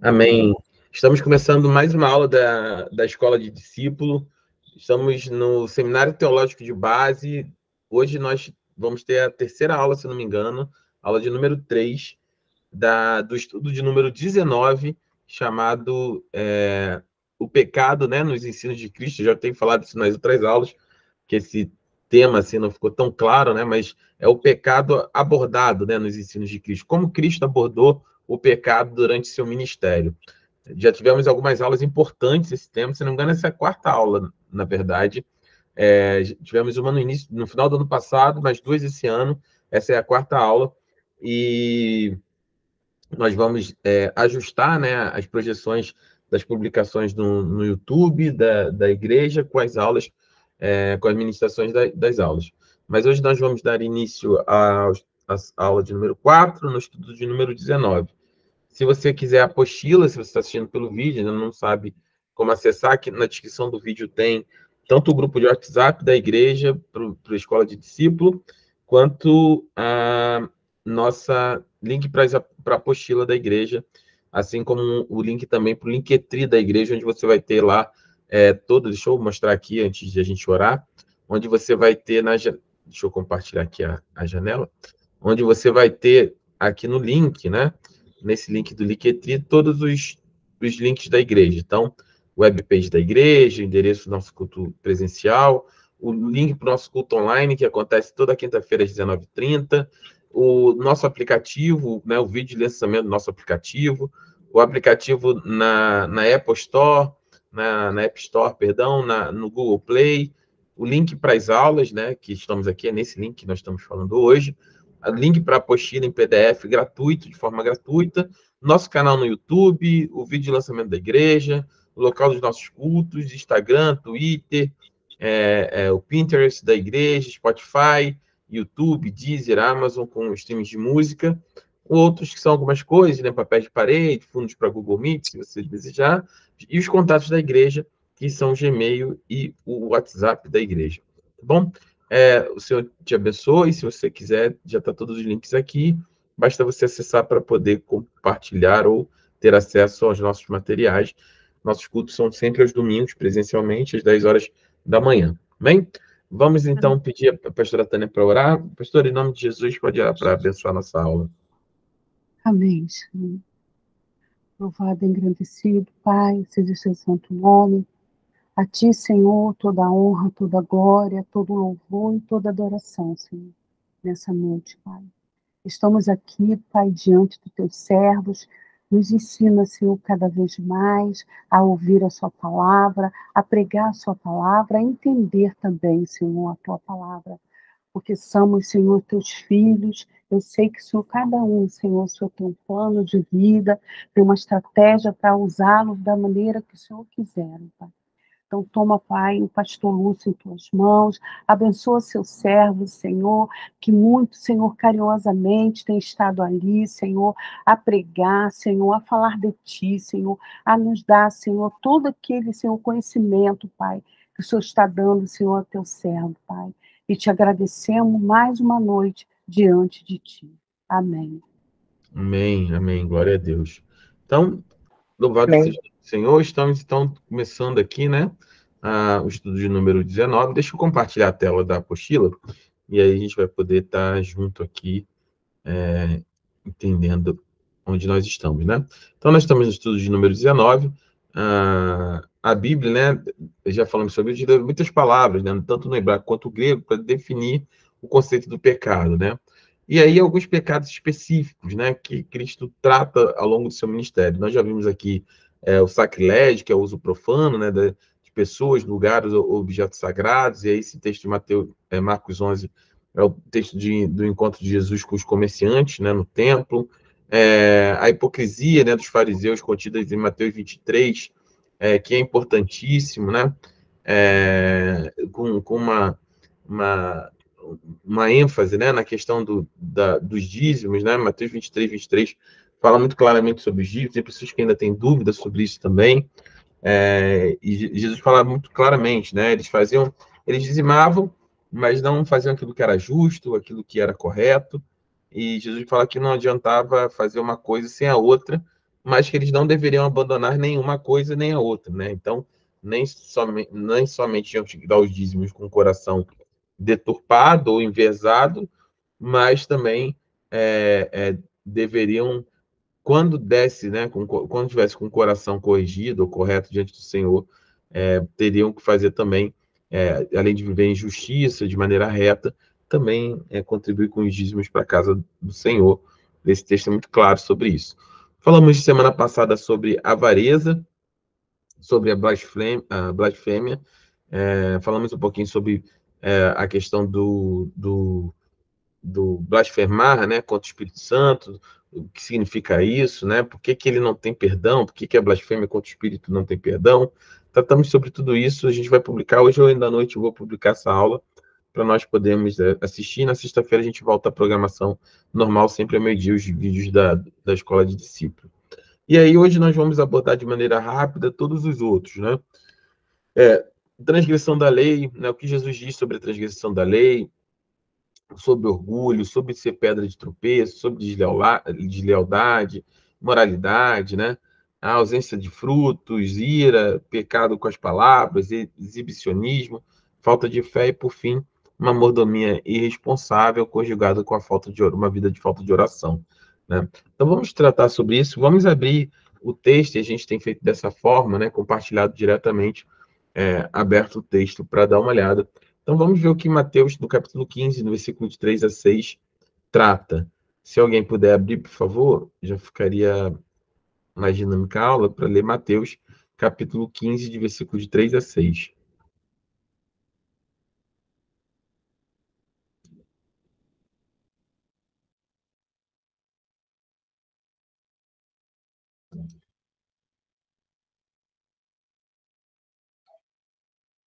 Amém. Estamos começando mais uma aula da Escola de Discípulo. Estamos no Seminário Teológico de Base. Hoje nós vamos ter a terceira aula, se não me engano, aula de número 3, do estudo de número 19, chamado O Pecado, né, nos Ensinos de Cristo. Eu já tenho falado isso nas outras aulas, que esse tema assim, não ficou tão claro, né, mas é o pecado abordado, né, nos Ensinos de Cristo. Como Cristo abordou o pecado durante seu ministério. Já tivemos algumas aulas importantes esse tema, se não me engano, essa é a quarta aula, na verdade. Tivemos uma no final do ano passado, mais duas esse ano, essa é a quarta aula, e nós vamos ajustar, né, as projeções das publicações no YouTube da igreja com as aulas, com as ministrações das aulas. Mas hoje nós vamos dar início à aula de número 4, no estudo de número 19. Se você quiser a apostila, se você está assistindo pelo vídeo, ainda não sabe como acessar, aqui na descrição do vídeo tem tanto o grupo de WhatsApp da igreja para a Escola de Discípulo, quanto a nossa link para a apostila da igreja, assim como o link também para o Linktree da igreja, onde você vai ter lá deixa eu mostrar aqui antes de a gente orar, onde você vai ter, deixa eu compartilhar aqui a janela, onde você vai ter aqui no link, né? Nesse link do Linktree, todos os links da igreja. Então, webpage da igreja, endereço do nosso culto presencial, o link para o nosso culto online, que acontece toda quinta-feira às 19h30, o nosso aplicativo, né, o vídeo de lançamento do nosso aplicativo, o aplicativo na Apple Store, na App Store, perdão, no Google Play, o link para as aulas, né, que estamos aqui, é nesse link que nós estamos falando hoje, o link para a apostila em PDF gratuito, de forma gratuita, nosso canal no YouTube, o vídeo de lançamento da igreja, o local dos nossos cultos, Instagram, Twitter, o Pinterest da igreja, Spotify, YouTube, Deezer, Amazon, com streams de música, outros que são algumas coisas, né, papéis de parede, fundos para Google Meet, se você desejar, e os contatos da igreja, que são o Gmail e o WhatsApp da igreja. Tá bom? O Senhor te abençoe. Se você quiser, já está todos os links aqui. Basta você acessar para poder compartilhar ou ter acesso aos nossos materiais. Nossos cultos são sempre aos domingos, presencialmente, às 10 horas da manhã. Amém? Vamos, então, pedir a pastora Tânia para orar. Pastor, em nome de Jesus, pode orar para abençoar a nossa aula. Amém, Senhor. Louvado e engrandecido, Pai, seja o seu santo nome. A Ti, Senhor, toda a honra, toda a glória, todo o louvor e toda a adoração, Senhor, nessa noite, Pai. Estamos aqui, Pai, diante dos Teus servos. Nos ensina, Senhor, cada vez mais a ouvir a Sua palavra, a pregar a Sua palavra, a entender também, Senhor, a Tua palavra. Porque somos, Senhor, Teus filhos. Eu sei que, Senhor, cada um, Senhor, o Senhor tem um plano de vida, tem uma estratégia para usá-los da maneira que o Senhor quiser, Pai. Então, toma, Pai, o pastor Lúcio em tuas mãos, abençoa seu servo, Senhor, que muito, Senhor, carinhosamente tem estado ali, Senhor, a pregar, Senhor, a falar de Ti, Senhor, a nos dar, Senhor, todo aquele, Senhor, conhecimento, Pai, que o Senhor está dando, Senhor, ao teu servo, Pai. E te agradecemos mais uma noite diante de Ti. Amém. Amém, amém. Glória a Deus. Então, louvado seja o Senhor. Estamos, então, começando aqui, né? O estudo de número 19. Deixa eu compartilhar a tela da apostila, e aí a gente vai poder estar junto aqui, entendendo onde nós estamos, né? Então, nós estamos no estudo de número 19. A Bíblia, né? Já falamos sobre isso, deu muitas palavras, né? Tanto no hebraico quanto no grego, para definir o conceito do pecado, né? E aí, alguns pecados específicos, né, que Cristo trata ao longo do seu ministério. Nós já vimos aqui o sacrilégio, que é o uso profano, né, de pessoas, lugares ou objetos sagrados, e aí esse texto de Marcos 11 é o texto do encontro de Jesus com os comerciantes, né, no templo. A hipocrisia, né, dos fariseus, contida em Mateus 23, que é importantíssimo, né? Com uma ênfase, né, na questão dos dízimos, né? Mateus 23 fala muito claramente sobre os dízimos, tem pessoas que ainda têm dúvidas sobre isso também, e Jesus fala muito claramente, né? Eles dizimavam, mas não faziam aquilo que era justo, aquilo que era correto, e Jesus fala que não adiantava fazer uma coisa sem a outra, mas que eles não deveriam abandonar nenhuma coisa nem a outra, né? Então, nem somente tinham que dar os dízimos com o coração deturpado ou envesado, mas também deveriam, quando desse, né, quando tivesse com o coração corrigido ou correto diante do Senhor, teriam que fazer também, além de viver em justiça, de maneira reta, também contribuir com os dízimos para a casa do Senhor. Esse texto é muito claro sobre isso. Falamos semana passada sobre avareza, sobre a blasfêmia, falamos um pouquinho sobre a questão do blasfemar, né, contra o Espírito Santo, o que significa isso, né? Por que ele não tem perdão? Por que a blasfêmia contra o Espírito não tem perdão? Tratamos sobre tudo isso. A gente vai publicar hoje ou ainda à noite. Eu vou publicar essa aula para nós podermos assistir. Na sexta-feira a gente volta à programação normal, sempre ao meio-dia, os vídeos da Escola de Discípulo. E aí hoje nós vamos abordar de maneira rápida todos os outros, né? Transgressão da lei, né? O que Jesus diz sobre a transgressão da lei, sobre orgulho, sobre ser pedra de tropeço, sobre deslealdade, moralidade, né? A ausência de frutos, ira, pecado com as palavras, exibicionismo, falta de fé e, por fim, uma mordomia irresponsável conjugada com a falta de uma vida de falta de oração, né? Então vamos tratar sobre isso, vamos abrir o texto, e a gente tem feito dessa forma, né? Compartilhado diretamente, aberto o texto para dar uma olhada. Então, vamos ver o que Mateus, no capítulo 15, no versículo de 3 a 6, trata. Se alguém puder abrir, por favor, já ficaria mais dinâmica a aula para ler Mateus, capítulo 15, de versículo de 3 a 6.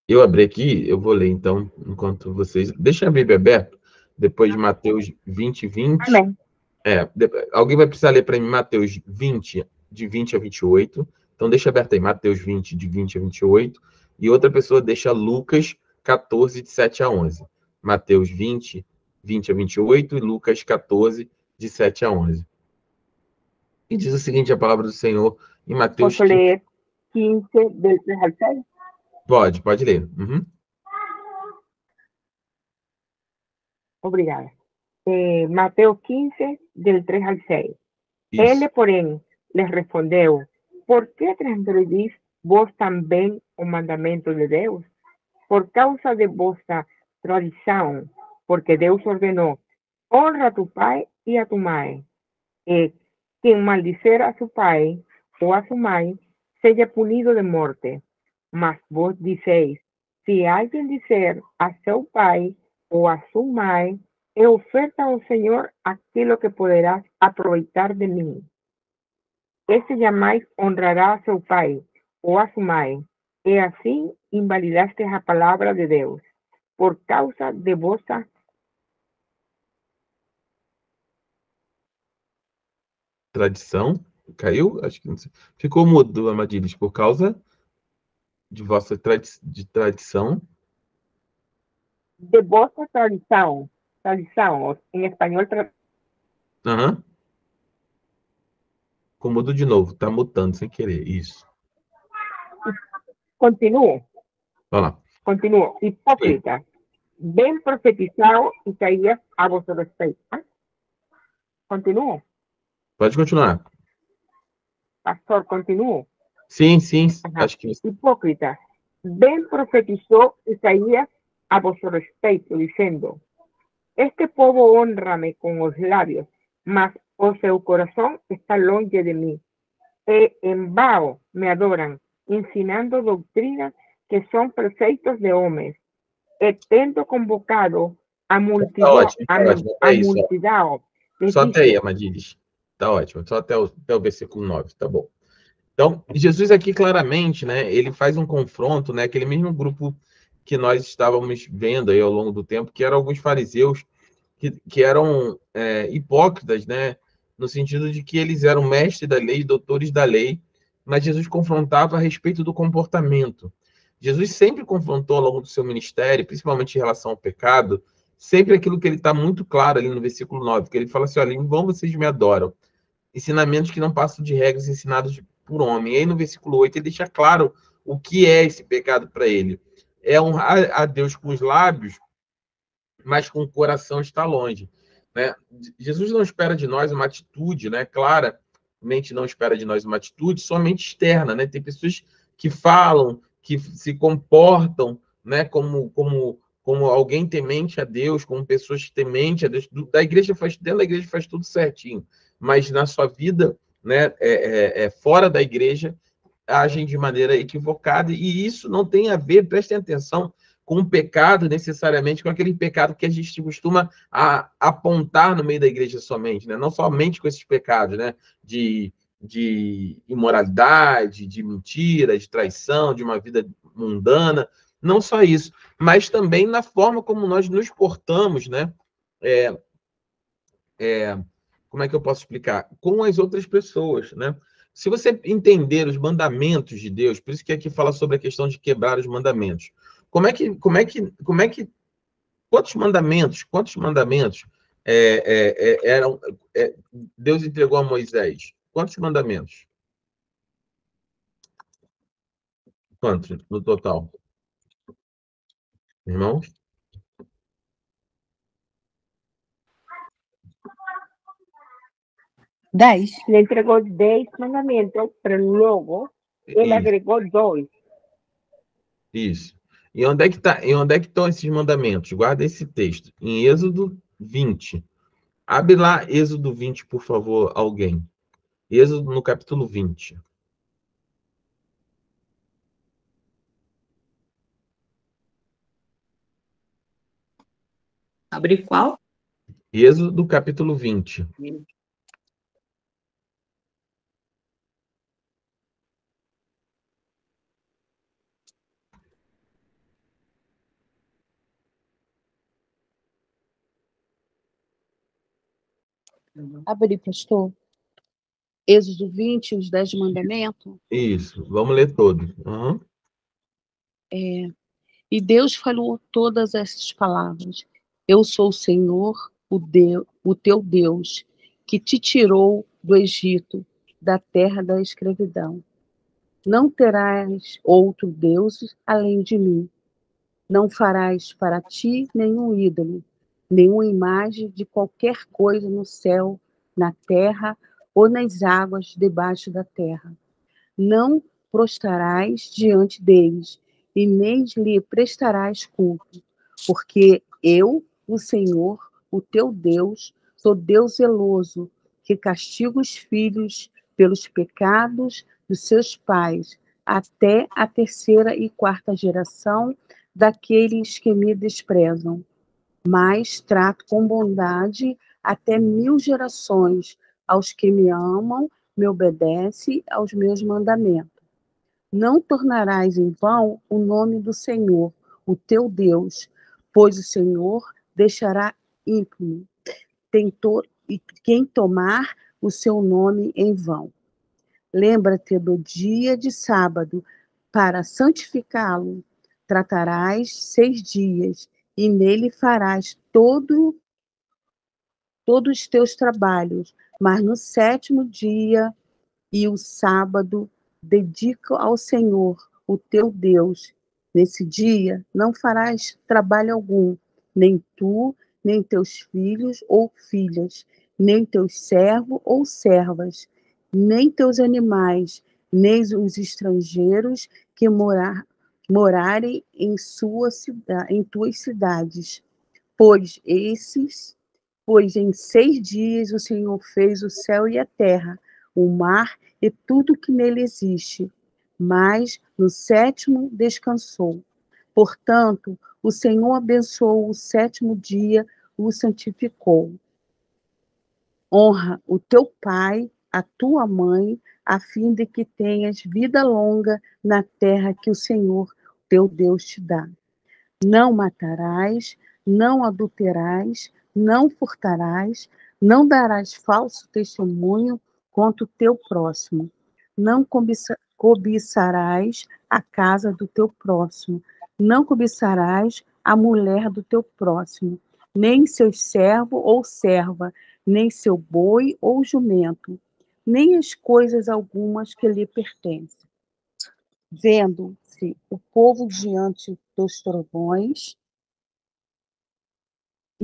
Eu abri aqui, eu vou ler, então, enquanto vocês... Deixa a Bíblia aberta, depois de Mateus 20, 20. Amém. Alguém vai precisar ler para mim Mateus 20, de 20 a 28. Então, deixa aberto aí, Mateus 20, de 20 a 28. E outra pessoa deixa Lucas 14, de 7 a 11. Mateus 20, 20 a 28 e Lucas 14, de 7 a 11. E diz o seguinte, a palavra do Senhor em Mateus... Posso ler 15, del 3 al 6? Pode ler. Uhum. Obrigada. Mateus 15, del 3 al 6. Isso. Ele, porém, les respondeu: por que transgredis vos também o mandamento de Deus? Por causa de vossa tradição, porque Deus ordenou: honra a tu pai e a tu mãe. E quem maldizer a su pai ou a su mãe, seja punido de morte. Mas vos dizeis: se alguém dizer a seu pai ou a sua mãe, e oferta ao Senhor aquilo que poderás aproveitar de mim. Esse jamais honrará a seu pai ou a sua mãe, e assim invalidaste a palavra de Deus, por causa de vossa Tradição. Caiu? Acho que não sei. Ficou mudo, Amadilhos, por causa de vossa tradição. de vossa tradição. Tradição, em espanhol. Aham. Ficou mudo de novo, tá mutando sem querer. Isso. Continuo. Vai lá. Continuo. Hipócrita. Ven profetizado Isaías a vuestro respecto. Continuo. Pode continuar. Pastor, continuo. Sim, Ajá. acho que... Hipócrita. Ven profetizó Isaías a vuestro respecto, diciendo: este pueblo honrame con los labios, mas o seu corazón está longe de mí. E en vão me adoran, ensinando doctrinas que son preceitos de hombres. E tendo convocado a multidão, ótimo. a multidão. Só até aí, Amadilhos. Tá ótimo. Só até o versículo 9, tá bom. Então, Jesus aqui claramente, né, ele faz um confronto, né, aquele mesmo grupo que nós estávamos vendo aí ao longo do tempo, que eram alguns fariseus que eram hipócritas, né, no sentido de que eles eram mestres da lei, doutores da lei, mas Jesus confrontava a respeito do comportamento. Jesus sempre confrontou ao longo do seu ministério, principalmente em relação ao pecado, sempre aquilo que ele está muito claro ali no versículo 9, que ele fala assim, olha, em vão vocês me adoram, ensinamentos que não passam de regras ensinados por homem. E aí no versículo 8 ele deixa claro o que é esse pecado para ele. É honrar a Deus com os lábios, mas com o coração está longe, né? Jesus não espera de nós uma atitude, né? Claramente não espera de nós uma atitude somente externa, né? Tem pessoas que falam, que se comportam, né? Como alguém temente a Deus, como pessoas tementes a Deus. Da igreja dentro da igreja faz tudo certinho, mas na sua vida, né? Fora da igreja agem de maneira equivocada e isso não tem a ver, prestem atenção, com um pecado necessariamente, com aquele pecado que a gente costuma apontar no meio da igreja somente, né? Não somente com esses pecados, né? De imoralidade, de mentira, de traição, de uma vida mundana, não só isso, mas também na forma como nós nos portamos, né? Como é que eu posso explicar? Com as outras pessoas, né? Se você entender os mandamentos de Deus, por isso que aqui fala sobre a questão de quebrar os mandamentos. Quantos mandamentos eram Deus entregou a Moisés? Quantos mandamentos? Quantos no total? Irmãos? 10. Le entregó 10 mandamientos, pero luego él agregó 2. Isso. E onde é que estão esses mandamentos? Guarda esse texto. Em Êxodo 20. Abre lá Êxodo 20, por favor, alguém. Êxodo no capítulo 20. Abrir qual? Êxodo capítulo 20. Abri, pastor. Êxodo 20, os 10 mandamentos. Isso, vamos ler todos. Uhum. E Deus falou todas essas palavras. Eu sou o Senhor, o teu Deus, que te tirou do Egito, da terra da escravidão. Não terás outro Deus além de mim. Não farás para ti nenhum ídolo, nenhuma imagem de qualquer coisa no céu, na terra ou nas águas debaixo da terra. Não prostrarás diante deles, e nem lhe prestarás culto, porque eu, o Senhor, o teu Deus, sou Deus zeloso, que castiga os filhos pelos pecados dos seus pais, até a terceira e quarta geração daqueles que me desprezam. Mas trato com bondade até 1000 gerações aos que me amam, me obedecem aos meus mandamentos. Não tornarás em vão o nome do Senhor, o teu Deus, pois o Senhor deixará ímpio quem tomar o seu nome em vão. Lembra-te do dia de sábado, para santificá-lo. Tratarás 6 dias, e nele farás todos os teus trabalhos, mas no 7º dia e o sábado dedica ao Senhor, o teu Deus. Nesse dia não farás trabalho algum, nem tu, nem teus filhos ou filhas, nem teus servos ou servas, nem teus animais, nem os estrangeiros que morarem em tuas cidades, pois em 6 dias o Senhor fez o céu e a terra, o mar e tudo que nele existe, mas no 7º descansou. Portanto, o Senhor abençoou o 7º dia, o santificou. Honra o teu pai, a tua mãe, a fim de que tenhas vida longa na terra que o Senhor teu Deus te dá. Não matarás, não adulterarás, não furtarás, não darás falso testemunho contra o teu próximo, não cobiçarás a casa do teu próximo, não cobiçarás a mulher do teu próximo, nem seu servo ou serva, nem seu boi ou jumento, nem as coisas algumas que lhe pertencem. Vendo-se o povo diante dos trovões,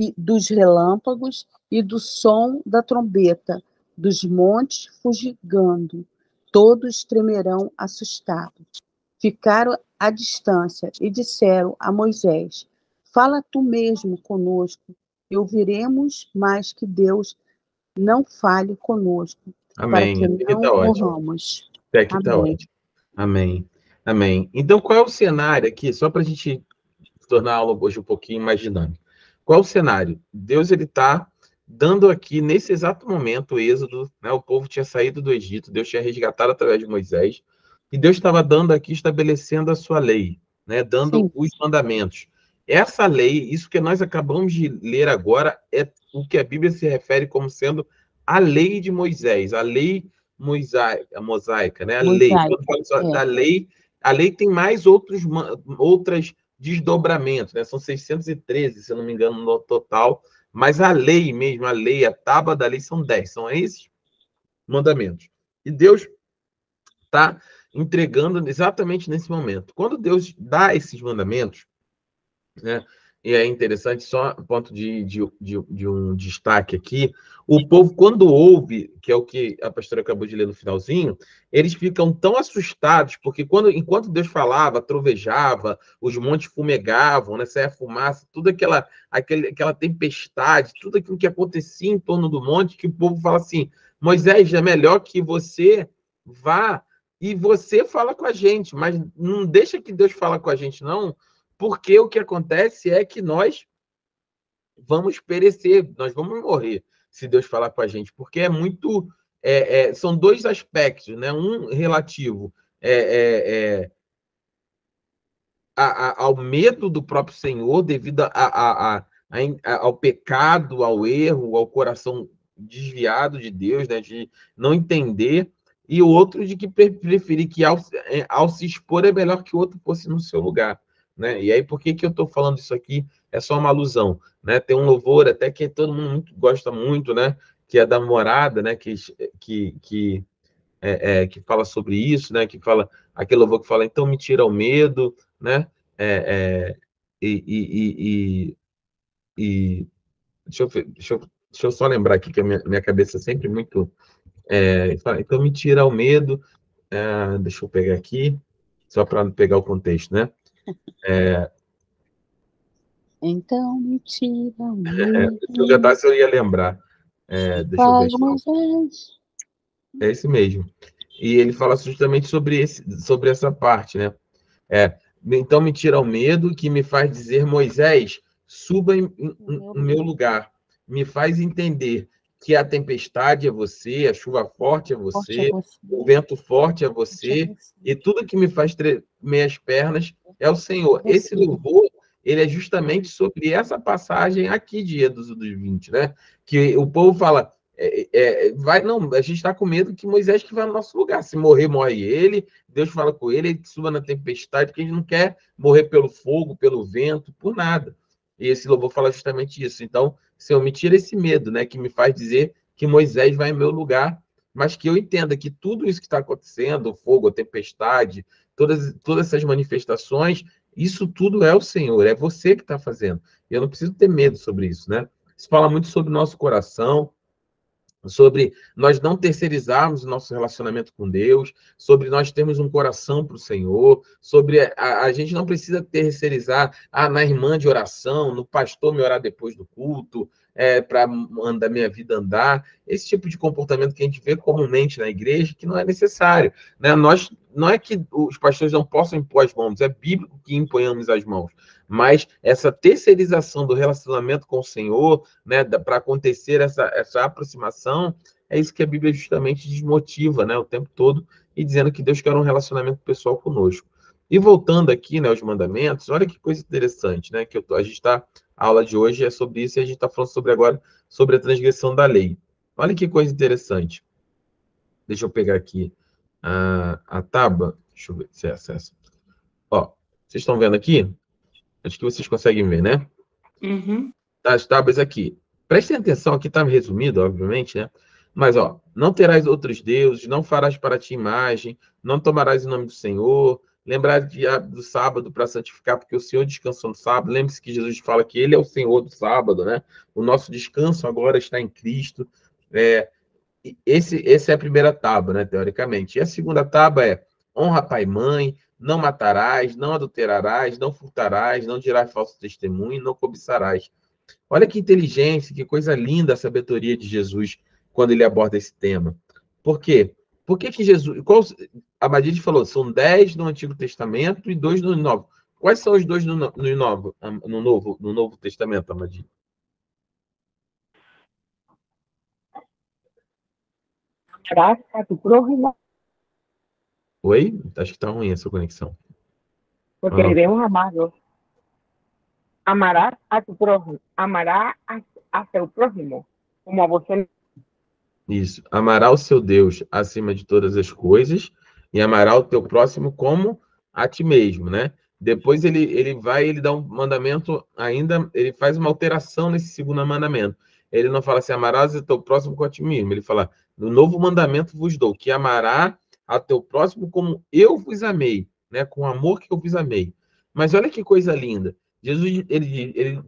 e dos relâmpagos e do som da trombeta, dos montes fugigando, todos tremerão assustados. Ficaram à distância e disseram a Moisés: fala tu mesmo conosco, e ouviremos, mas que Deus não fale conosco, Amém. para que Aqui não está ótimo. morramos. Até aqui está Amém. ótimo. Amém. Amém. Então, qual é o cenário aqui? Só para a gente tornar a aula hoje um pouquinho mais dinâmica. Qual é o cenário? Deus ele está dando aqui, nesse exato momento, o êxodo, né? O povo tinha saído do Egito, Deus tinha resgatado através de Moisés, e Deus estava dando aqui, estabelecendo a sua lei, né? Dando Sim. os mandamentos. Essa lei, isso que nós acabamos de ler agora, é o que a Bíblia se refere como sendo a lei de Moisés, a lei mosaica, né? A lei. Quando fala só da lei, a lei tem mais outras desdobramentos, né? São 613, se eu não me engano, no total, mas a lei mesmo, a lei, a tábua da lei são 10, são esses mandamentos. E Deus está entregando exatamente nesse momento. Quando Deus dá esses mandamentos, né? E é interessante, só ponto de um destaque aqui, o povo, quando ouve, que é o que a pastora acabou de ler no finalzinho, eles ficam tão assustados, porque enquanto Deus falava, trovejava, os montes fumegavam, né, saia fumaça, tudo aquela tempestade, tudo aquilo que acontecia em torno do monte, que o povo fala assim, Moisés, é melhor que você vá e você fala com a gente, mas não deixa que Deus fala com a gente, não, porque o que acontece é que nós vamos perecer, nós vamos morrer se Deus falar com a gente, porque é muito. São dois aspectos, né? Um relativo ao medo do próprio Senhor, devido ao pecado, ao erro, ao coração desviado de Deus, né? De não entender, e o outro de que preferir que ao se expor é melhor que o outro fosse no seu lugar. Né? E aí, por que eu estou falando isso aqui? É só uma alusão, né? Tem um louvor até que todo mundo gosta muito, né? Que é da Morada, né? Que fala sobre isso, né? Que fala aquele louvor que fala, então me tira o medo, né? Deixa eu só lembrar aqui que a minha cabeça é sempre muito fala, então me tira o medo. Deixa eu pegar aqui, só para pegar o contexto, né? Então me tira o medo. Se eu cantasse, eu ia lembrar. Deixa eu ver. É esse mesmo. E ele fala justamente sobre essa parte, né? Então me tira o medo que me faz dizer, Moisés, suba em meu lugar. Me faz entender que a tempestade é você, a chuva forte é você, o vento forte é você, e tudo que me faz tremer as pernas é o Senhor. Esse louvor, ele é justamente sobre essa passagem aqui de Êxodo 20, né? Que o povo fala, não, a gente está com medo que Moisés que vai no nosso lugar. Se morrer, morre ele, Deus fala com ele, ele suba na tempestade, porque a gente não quer morrer pelo fogo, pelo vento, por nada. E esse louvor fala justamente isso. Então, Senhor, me tira esse medo, né? Que me faz dizer que Moisés vai em meu lugar, mas que eu entenda que tudo isso que está acontecendo, o fogo, a tempestade, todas essas manifestações, isso tudo é o Senhor, é você que está fazendo. E eu não preciso ter medo sobre isso, né? Isso fala muito sobre o nosso coração, sobre nós não terceirizarmos o nosso relacionamento com Deus, sobre nós termos um coração para o Senhor, sobre a gente não precisa terceirizar na irmã de oração, no pastor me orar depois do culto, para andar minha vida andar, esse tipo de comportamento que a gente vê comumente na igreja, que não é necessário. Né? Não é que os pastores não possam impor as mãos, é bíblico que imponhamos as mãos, mas essa terceirização do relacionamento com o Senhor, né, para acontecer essa aproximação, É isso que a Bíblia justamente desmotiva, né, o tempo todo, e dizendo que Deus quer um relacionamento pessoal conosco. E voltando aqui, né, aos mandamentos, olha que coisa interessante, né, que a gente está, a aula de hoje é sobre isso, e a gente está falando sobre agora, sobre a transgressão da lei. Olha que coisa interessante. Deixa eu pegar aqui a tábua, deixa eu ver se é essa. Ó, vocês estão vendo aqui? Acho que vocês conseguem ver, né? Uhum. As tábuas aqui. Prestem atenção, aqui está resumido, obviamente, né? Mas, ó, não terás outros deuses, não farás para ti imagem, não tomarás o nome do Senhor, lembrar do sábado para santificar, porque o Senhor descansou no sábado. Lembre-se que Jesus fala que Ele é o Senhor do sábado, né? O nosso descanso agora está em Cristo. Essa é a primeira tábua, né, teoricamente. E a segunda tábua é honra pai e mãe, não matarás, não adulterarás, não furtarás, não dirás falso testemunho, não cobiçarás. Olha que inteligência, que coisa linda a sabedoria de Jesus quando ele aborda esse tema. Por quê? Por que Jesus... a Madide falou, são 10 no Antigo Testamento e 2 no Novo. Quais são os 2 no Novo Testamento, Madide? Amarás a tu prójimo, Oi? Acho que está ruim essa conexão. porque debemos amarlo. Amarás a tu prójimo, amarás a teu prójimo, como a você. Isso. Amará o seu Deus acima de todas as coisas e amará o teu próximo como a ti mesmo, né? Depois ele dá um mandamento ainda, ele faz uma alteração nesse segundo mandamento. Ele não fala assim, amarás o teu próximo como a ti mesmo. Ele fala, no novo mandamento vos dou, que amará a teu próximo como eu vos amei, né? Com o amor que eu vos amei. Mas olha que coisa linda. Jesus, ele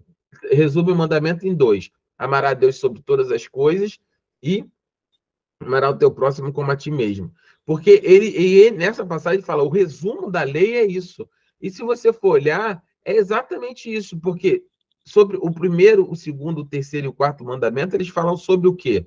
resume o mandamento em 2. Amará a Deus sobre todas as coisas e amará o teu próximo como a ti mesmo. Porque nessa passagem, fala, o resumo da lei é isso. E se você for olhar, é exatamente isso. Porque sobre o primeiro, o segundo, o terceiro e o quarto mandamento, eles falam sobre o quê?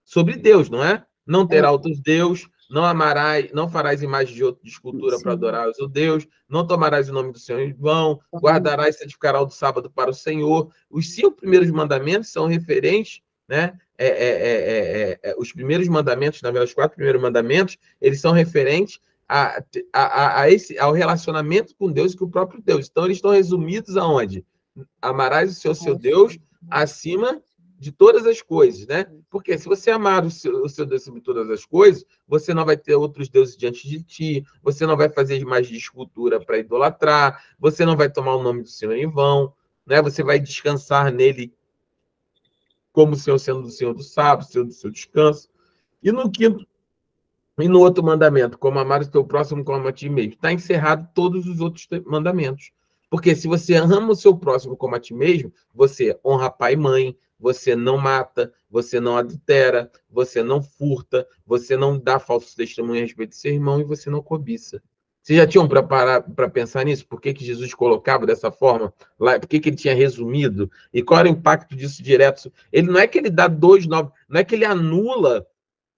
Sobre Deus, não é? Não terá outros deuses, não amarás, não farás imagem de escultura para adorar o seu Deus, não tomarás o nome do Senhor em vão, guardarás e santificarás o sábado para o Senhor. Os 5 primeiros mandamentos são referentes, né? Os primeiros mandamentos, na verdade, os 4 primeiros mandamentos, eles são referentes ao relacionamento com Deus e com o próprio Deus. Então, eles estão resumidos aonde? Amarás o seu Deus acima de todas as coisas, né? Porque se você amar o seu Deus sobre todas as coisas, você não vai ter outros deuses diante de ti, você não vai fazer mais de escultura para idolatrar, você não vai tomar o nome do Senhor em vão, né? Você vai descansar nele como o Senhor sendo o Senhor do sábado, Senhor do seu descanso. E no quinto, e no outro mandamento, como amar o teu próximo como a ti mesmo, está encerrado todos os outros mandamentos. Porque se você ama o seu próximo como a ti mesmo, você honra pai e mãe, você não mata, você não adultera, você não furta, você não dá falso testemunho a respeito do seu irmão e você não cobiça. Vocês já tinham para pensar nisso? Por que Jesus colocava dessa forma? Lá, por que ele tinha resumido? E qual era o impacto disso direto? Ele não é que ele dá 2 novos, não é que ele anula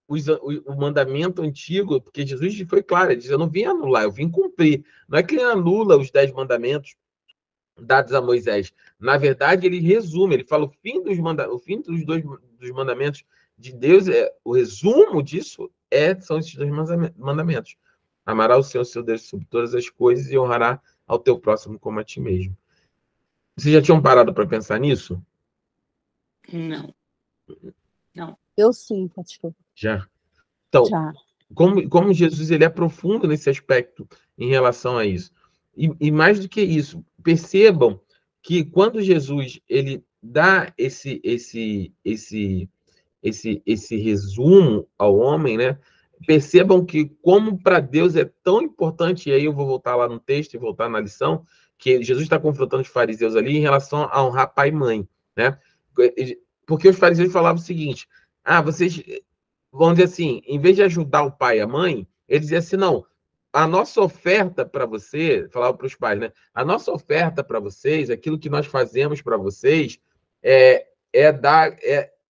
o mandamento antigo, porque Jesus foi claro, ele diz, eu não vim anular, eu vim cumprir. Não é que ele anula os 10 mandamentos dados a Moisés. Na verdade, ele resume, ele fala o fim dos mandamentos de Deus, o resumo disso são esses 2 mandamentos. Amará o Senhor, seu Deus, sobre todas as coisas e honrará ao teu próximo como a ti mesmo. Vocês já tinham parado para pensar nisso? Não. Não. Eu sim, pastor. Já? Então, Já. Como Jesus ele é profundo nesse aspecto em relação a isso. E mais do que isso, percebam que quando Jesus ele dá esse resumo ao homem, né? Percebam que como para Deus é tão importante, e aí eu vou voltar lá no texto e voltar na lição, que Jesus está confrontando os fariseus ali em relação a honrar pai e mãe, né? Porque os fariseus falavam o seguinte, vocês, vamos dizer assim, em vez de ajudar o pai e a mãe, eles diziam assim, não, a nossa oferta para você, falava para os pais, né? A nossa oferta para vocês, aquilo que nós fazemos para vocês,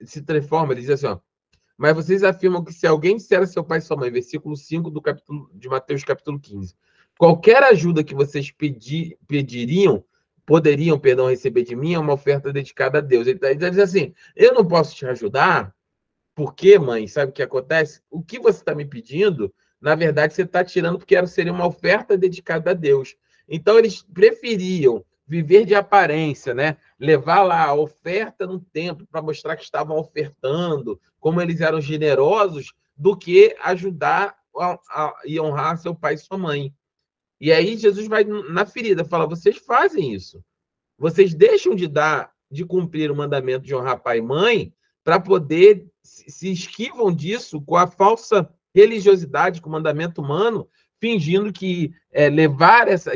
se transforma, ele diz assim, ó, mas vocês afirmam que se alguém disser a seu pai e sua mãe, versículo 5 de Mateus capítulo 15, qualquer ajuda que vocês poderiam receber de mim, é uma oferta dedicada a Deus. Ele diz assim, eu não posso te ajudar, Porque, mãe, sabe o que acontece? O que você está me pedindo, na verdade, você está tirando porque seria uma oferta dedicada a Deus. Então, eles preferiam viver de aparência, né? Levar lá a oferta no templo para mostrar que estavam ofertando, como eles eram generosos, do que ajudar e honrar seu pai e sua mãe. E aí Jesus vai na ferida, fala: vocês fazem isso. Vocês deixam de cumprir o mandamento de honrar pai e mãe para poder se esquivam disso com a falsa religiosidade, com o mandamento humano, fingindo que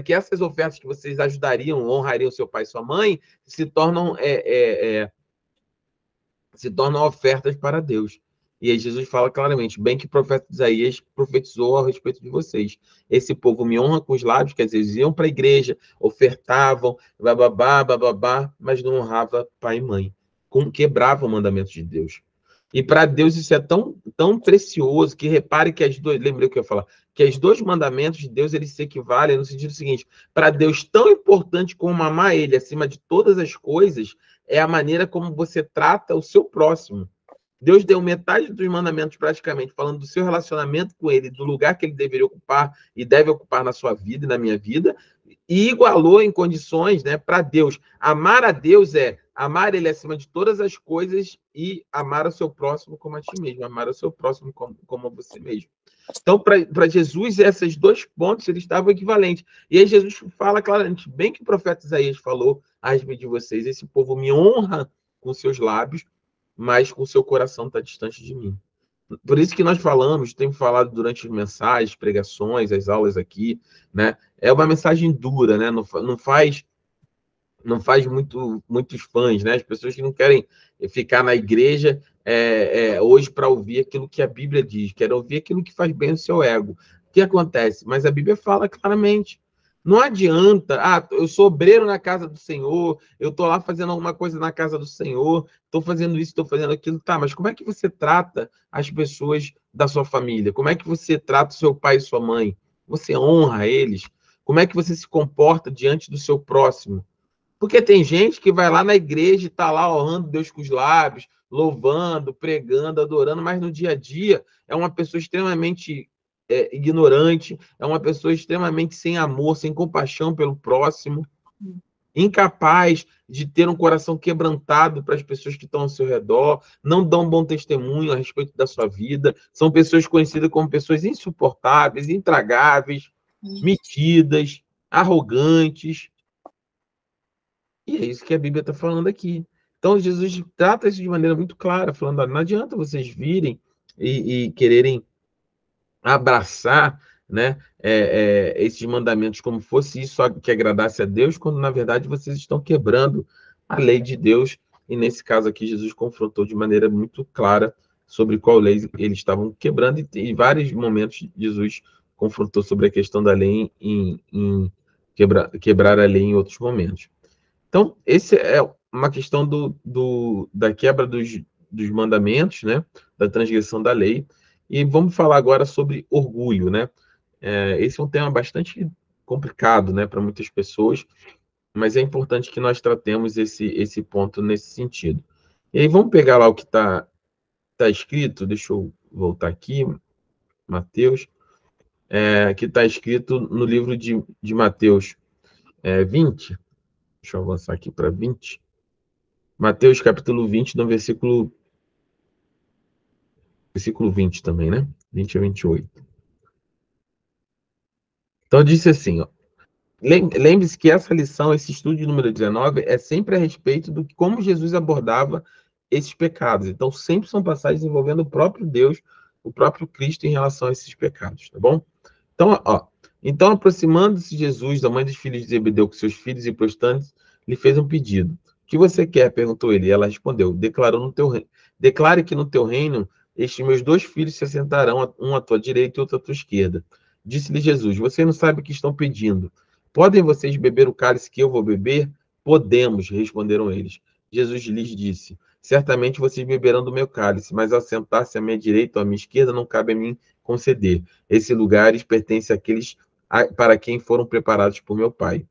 que essas ofertas que vocês ajudariam, honrariam seu pai e sua mãe, se tornam ofertas para Deus. E aí Jesus fala claramente: bem que o profeta Isaías profetizou a respeito de vocês. Esse povo me honra com os lábios, quer dizer, eles iam para a igreja, ofertavam, bababá, mas não honrava pai e mãe. Quebrava o mandamento de Deus. E para Deus isso é tão precioso que repare que lembrei o que eu ia falar, que os dois mandamentos de Deus eles se equivalem no sentido seguinte: para Deus tão importante como amar ele acima de todas as coisas é a maneira como você trata o seu próximo. Deus deu metade dos mandamentos praticamente falando do seu relacionamento com ele, do lugar que ele deveria ocupar e deve ocupar na sua vida e na minha vida, e igualou em condições, né, para Deus. Amar a Deus é amar ele acima de todas as coisas e amar o seu próximo como a ti mesmo, amar o seu próximo como a você mesmo. Então, para Jesus, esses dois pontos eles estavam equivalentes. E aí Jesus fala claramente, bem que o profeta Isaías falou a respeito de vocês: esse povo me honra com seus lábios, mas com seu coração está distante de mim. Por isso que nós temos falado durante as mensagens, pregações, as aulas aqui, né? É uma mensagem dura, né? Não faz muitos fãs, né? As pessoas que não querem ficar na igreja hoje para ouvir aquilo que a Bíblia diz, querem ouvir aquilo que faz bem ao seu ego. O que acontece? Mas a Bíblia fala claramente. Não adianta, eu sou obreiro na casa do Senhor, eu estou lá fazendo alguma coisa na casa do Senhor, estou fazendo isso, estou fazendo aquilo. Tá, mas como é que você trata as pessoas da sua família? Como é que você trata o seu pai e sua mãe? Você honra eles? Como é que você se comporta diante do seu próximo? Porque tem gente que vai lá na igreja e está lá honrando Deus com os lábios, louvando, pregando, adorando, mas no dia a dia é uma pessoa extremamente ignorante, é uma pessoa extremamente sem amor, sem compaixão pelo próximo, incapaz de ter um coração quebrantado para as pessoas que estão ao seu redor, não dão bom testemunho a respeito da sua vida, são pessoas conhecidas como pessoas insuportáveis, intragáveis, metidas, arrogantes. E é isso que a Bíblia está falando aqui. Então, Jesus trata isso de maneira muito clara, falando: não adianta vocês virem e quererem abraçar, né, esses mandamentos como fosse isso que agradasse a Deus, quando, na verdade, vocês estão quebrando a lei de Deus. E, nesse caso aqui, Jesus confrontou de maneira muito clara sobre qual lei eles estavam quebrando. E em vários momentos, Jesus confrontou sobre a questão da lei em quebrar a lei em outros momentos. Então, esse é uma questão da quebra dos mandamentos, né? Da transgressão da lei. E vamos falar agora sobre orgulho, né? Esse é um tema bastante complicado, né, para muitas pessoas, mas é importante que nós tratemos esse ponto nesse sentido. E aí vamos pegar lá o que está escrito, deixa eu voltar aqui, Mateus, que está escrito no livro de Mateus 20. Deixa eu avançar aqui para 20. Mateus, capítulo 20, no versículo 20 também, né? 20 a 28. Então, disse assim, ó, lembre-se que essa lição, esse estudo de número 19, é sempre a respeito do como Jesus abordava esses pecados. Então, sempre são passagens envolvendo o próprio Deus, o próprio Cristo em relação a esses pecados, tá bom? Então, então aproximando-se Jesus da mãe dos filhos de Zebedeu com seus filhos e prostantes, lhe fez um pedido. O que você quer? Perguntou ele. E ela respondeu: declare que no teu reino estes meus 2 filhos se assentarão, um à tua direita e outro à tua esquerda. Disse-lhe Jesus: você não sabe o que estão pedindo. Podem vocês beber o cálice que eu vou beber? Podemos, responderam eles. Jesus lhes disse: certamente vocês beberão do meu cálice, mas ao sentar-se à minha direita ou à minha esquerda não cabe a mim conceder. Esses lugares pertencem àqueles para quem foram preparados por meu Pai.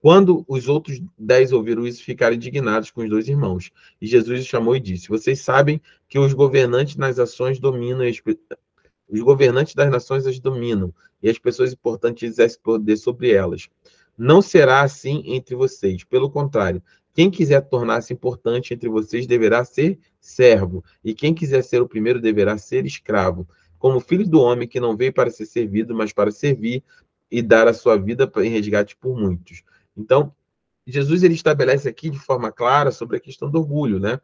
Quando os outros 10 ouviram isso, ficaram indignados com os dois irmãos. E Jesus os chamou e disse: Vocês sabem que os governantes nas ações dominam, os governantes das nações as dominam, e as pessoas importantes exercem poder sobre elas. Não será assim entre vocês. Pelo contrário, quem quiser tornar-se importante entre vocês deverá ser servo, e quem quiser ser o primeiro deverá ser escravo. Como filho do homem que não veio para ser servido, mas para servir e dar a sua vida em resgate por muitos. Então, Jesus ele estabelece aqui de forma clara sobre a questão do orgulho, né?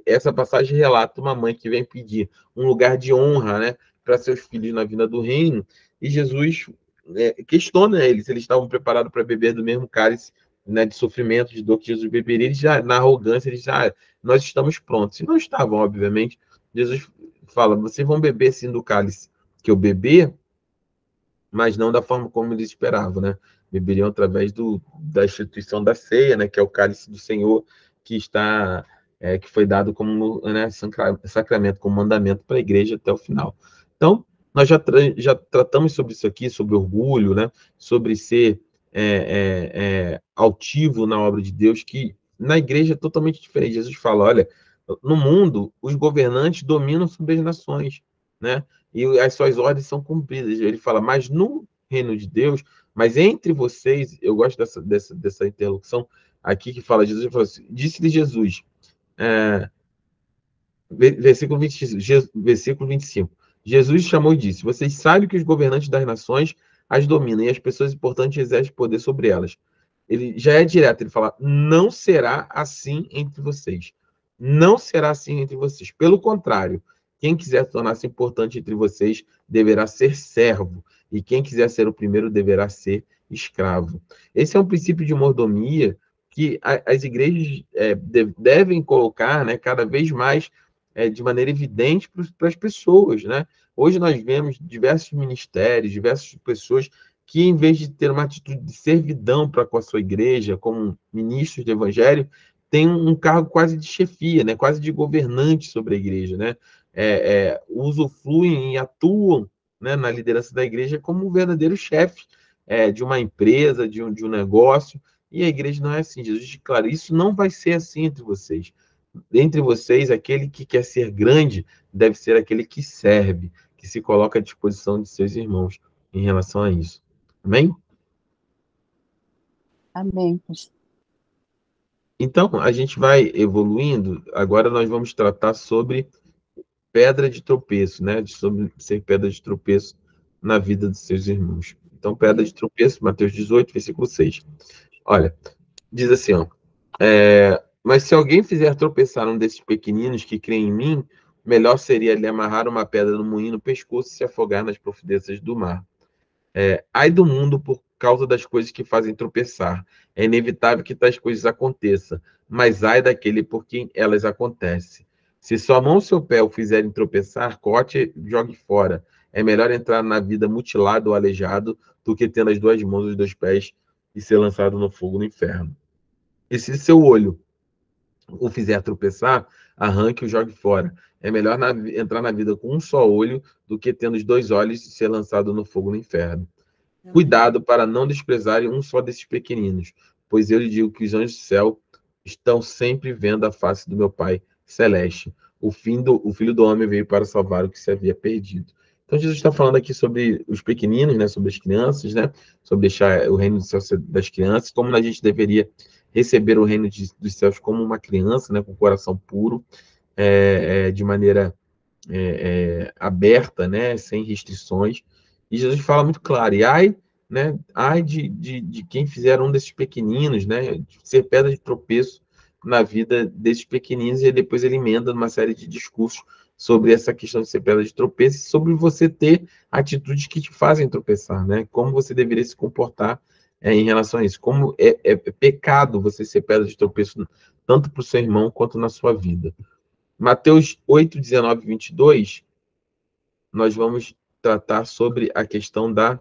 Essa passagem relata uma mãe que vem pedir um lugar de honra, né, para seus filhos na vinda do reino, e Jesus questiona eles se eles estavam preparados para beber do mesmo cálice, né, de sofrimento, de dor que Jesus beberia. Eles já, na arrogância, eles já, nós estamos prontos. E não estavam, obviamente. Jesus fala: vocês vão beber sim do cálice que eu beber, mas não da forma como eles esperavam, né? Beberiam através da instituição da ceia, né? Que é o cálice do Senhor que está, que foi dado como, né, sacramento, como mandamento para a igreja até o final. Então, nós já tratamos sobre isso aqui, sobre orgulho, né? Sobre ser altivo na obra de Deus, que na igreja é totalmente diferente. Jesus fala: olha, no mundo, os governantes dominam sobre as nações, né? E as suas ordens são cumpridas. Ele fala: mas no reino de Deus, mas entre vocês, eu gosto dessa interlocução aqui que fala, Jesus falou assim, disse-lhe Jesus, versículo 25, Jesus chamou e disse: vocês sabem que os governantes das nações as dominam e as pessoas importantes exercem poder sobre elas. Ele já é direto, ele fala: não será assim entre vocês. Não será assim entre vocês. Pelo contrário, quem quiser tornar-se importante entre vocês deverá ser servo, e quem quiser ser o primeiro deverá ser escravo. Esse é um princípio de mordomia que as igrejas devem colocar, né, cada vez mais de maneira evidente para as pessoas, né? Hoje nós vemos diversos ministérios, diversas pessoas que, em vez de ter uma atitude de servidão para com a sua igreja, como ministros do evangelho, têm um cargo quase de chefia, né? Quase de governante sobre a igreja, né? Usufruem e atuam, né, na liderança da igreja como um verdadeiro chefe de uma empresa, de um negócio, e a igreja não é assim. Jesus diz: claro, isso não vai ser assim entre vocês. Entre vocês, aquele que quer ser grande deve ser aquele que serve, que se coloca à disposição de seus irmãos em relação a isso. Amém? Amém, pastor. Então, a gente vai evoluindo. Agora nós vamos tratar sobre pedra de tropeço, né? Sobre ser pedra de tropeço na vida dos seus irmãos. Então, pedra de tropeço, Mateus 18, versículo 6. Olha, diz assim, ó. Mas se alguém fizer tropeçar um desses pequeninos que creem em mim, melhor seria lhe amarrar uma pedra no moinho no pescoço e se afogar nas profundezas do mar. Ai do mundo por causa das coisas que fazem tropeçar. É inevitável que tais coisas aconteçam, mas ai daquele por quem elas acontecem. Se sua mão ou seu pé o fizerem tropeçar, corte e jogue fora. É melhor entrar na vida mutilado ou aleijado do que ter as duas mãos e os dois pés e ser lançado no fogo no inferno. E se seu olho o fizer tropeçar, arranque e o jogue fora. É melhor entrar na vida com um só olho do que tendo os dois olhos e ser lançado no fogo no inferno. Cuidado para não desprezarem um só desses pequeninos, pois eu lhe digo que os anjos do céu estão sempre vendo a face do meu Pai celeste. O Filho do Homem veio para salvar o que se havia perdido. Então, Jesus está falando aqui sobre os pequeninos, né, sobre as crianças, né, sobre deixar o reino dos céus das crianças, como a gente deveria receber o reino dos céus como uma criança, né, com o coração puro, de maneira aberta, né, sem restrições. E Jesus fala muito claro: e ai, né, ai de quem fizer um desses pequeninos, né, de ser pedra de tropeço na vida desses pequeninos, e depois ele emenda numa série de discursos sobre essa questão de ser pedra de tropeço, e sobre você ter atitudes que te fazem tropeçar, né, como você deveria se comportar em relação a isso, como é pecado você ser pedra de tropeço tanto para o seu irmão quanto na sua vida. Mateus 8, 19 e 22, nós vamos tratar sobre a questão da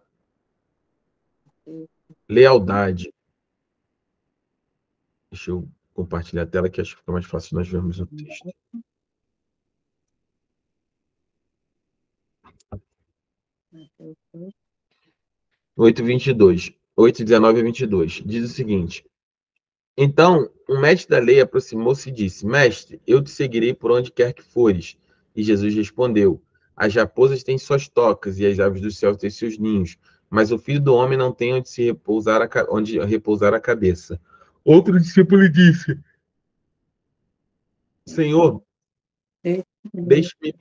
lealdade. Deixa eu compartilhar a tela, que acho que fica mais fácil nós vermos o texto. 8, 22. 8, 19 a 22. Diz o seguinte: então, um mestre da lei aproximou-se e disse: Mestre, eu te seguirei por onde quer que fores. E Jesus respondeu: As raposas têm suas tocas e as aves do céu têm seus ninhos, mas o filho do homem não tem onde repousar a cabeça. Outro discípulo lhe disse: Senhor, deixe-me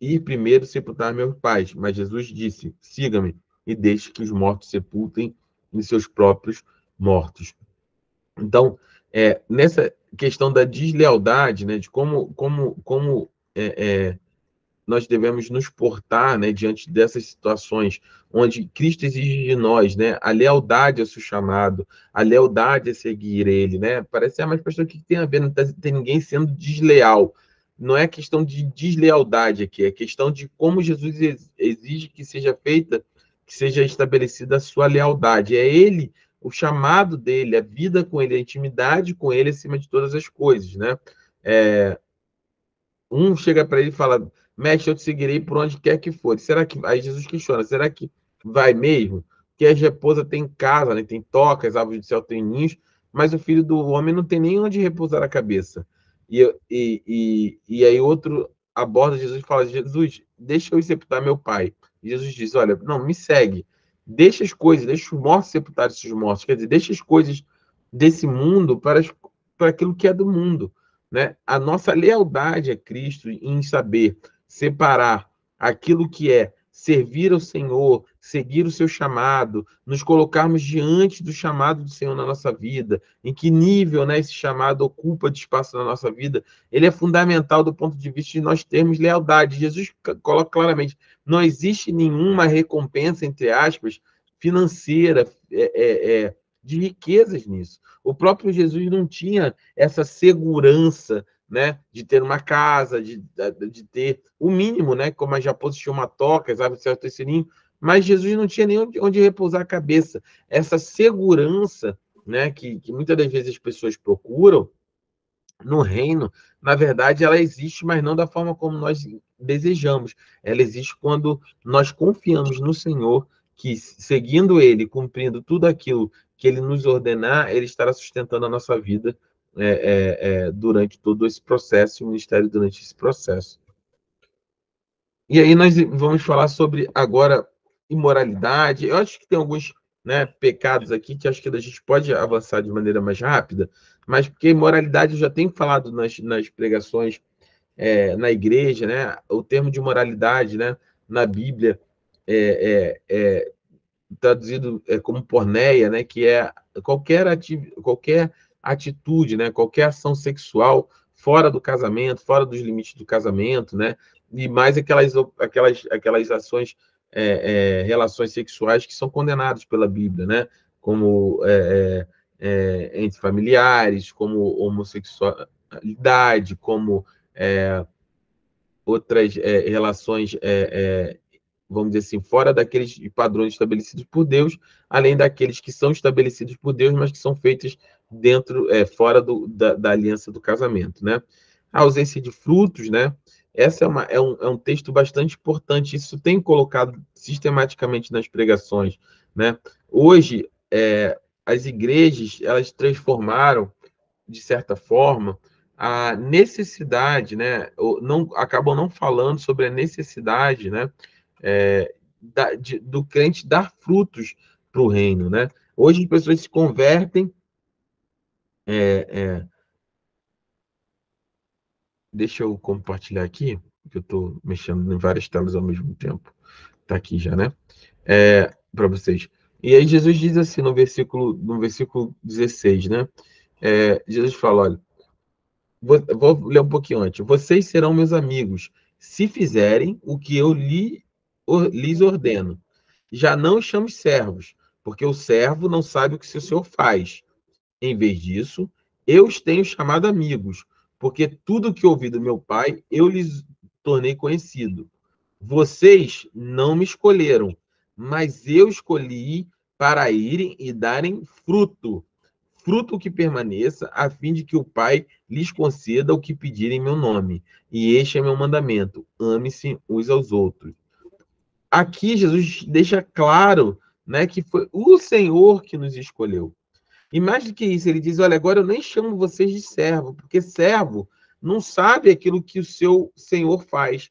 ir primeiro sepultar meus pais. Mas Jesus disse: Siga-me e deixe que os mortos sepultem os seus próprios mortos. Então, nessa questão da deslealdade, né, de como nós devemos nos portar, né, diante dessas situações onde Cristo exige de nós, né, a lealdade ao seu chamado, a lealdade a seguir Ele, né? Parece, mas pastor, o que tem a ver? Não tem ninguém sendo desleal. Não é questão de deslealdade aqui, é questão de como Jesus exige que seja feita, que seja estabelecida a sua lealdade. É Ele, o chamado dele, a vida com Ele, a intimidade com Ele acima de todas as coisas, né? Um chega para ele e fala: Mestre, eu te seguirei por onde quer que for. Será que. Aí Jesus questiona: será que vai mesmo? Porque a raposa tem casa, né? Tem toca, as árvores do céu têm ninhos, mas o filho do homem não tem nem onde repousar a cabeça. E aí outro aborda Jesus e fala: Jesus, deixa eu ir sepultar meu pai. E Jesus diz: Olha, não, me segue. Deixa as coisas, deixa os mortos sepultar esses mortos. Quer dizer, deixa as coisas desse mundo para aquilo que é do mundo, né? A nossa lealdade a Cristo em saber separar aquilo que é servir ao Senhor, seguir o seu chamado, nos colocarmos diante do chamado do Senhor na nossa vida, em que nível, né, esse chamado ocupa de espaço na nossa vida, ele é fundamental do ponto de vista de nós termos lealdade. Jesus coloca claramente: não existe nenhuma recompensa, entre aspas, financeira, de riquezas nisso. O próprio Jesus não tinha essa segurança, né, de ter uma casa, de ter o mínimo, né, como a Japosa tinha uma toca, sabe, certo terceirinho, mas Jesus não tinha nem onde repousar a cabeça. Essa segurança, né, que muitas das vezes as pessoas procuram no reino, na verdade, ela existe, mas não da forma como nós desejamos. Ela existe quando nós confiamos no Senhor, que seguindo Ele, cumprindo tudo aquilo que Ele nos ordenar, Ele estará sustentando a nossa vida durante todo esse processo, o ministério durante esse processo. E aí nós vamos falar sobre, agora, imoralidade. Eu acho que tem alguns, né, pecados aqui que acho que a gente pode avançar de maneira mais rápida, mas porque imoralidade eu já tenho falado nas pregações na igreja, né? O termo de moralidade, né, na Bíblia é traduzido como porneia, né, que é qualquer atitude, né, qualquer ação sexual fora do casamento, fora dos limites do casamento, né, e mais aquelas ações, relações sexuais que são condenadas pela Bíblia, né, como entre familiares, como homossexualidade, como outras relações, vamos dizer assim, fora daqueles padrões estabelecidos por Deus, além daqueles que são estabelecidos por Deus, mas que são feitos fora da aliança do casamento, né? A ausência de frutos, né? Essa é um texto bastante importante. Isso tem colocado sistematicamente nas pregações, né? Hoje, as igrejas, elas transformaram, de certa forma, a necessidade, né? Acabam não falando sobre a necessidade, né? Do crente dar frutos para o reino, né? Hoje as pessoas se convertem. Deixa eu compartilhar aqui, porque eu estou mexendo em várias telas ao mesmo tempo. Está aqui já, né? Para vocês. E aí Jesus diz assim no versículo 16, né? Jesus fala: olha, vou ler um pouquinho antes. Vocês serão meus amigos se fizerem o que eu lhes ordeno. Já não os chamo servos, porque o servo não sabe o que seu senhor faz. Em vez disso, eu os tenho chamado amigos, porque tudo que ouvi do meu pai, eu lhes tornei conhecido. Vocês não me escolheram, mas eu escolhi para irem e darem fruto, fruto que permaneça, a fim de que o Pai lhes conceda o que pedirem em meu nome. E este é meu mandamento: ame-se uns aos outros. Aqui Jesus deixa claro, né? Que foi o Senhor que nos escolheu. E mais do que isso, ele diz: olha, agora eu nem chamo vocês de servo, porque servo não sabe aquilo que o seu Senhor faz.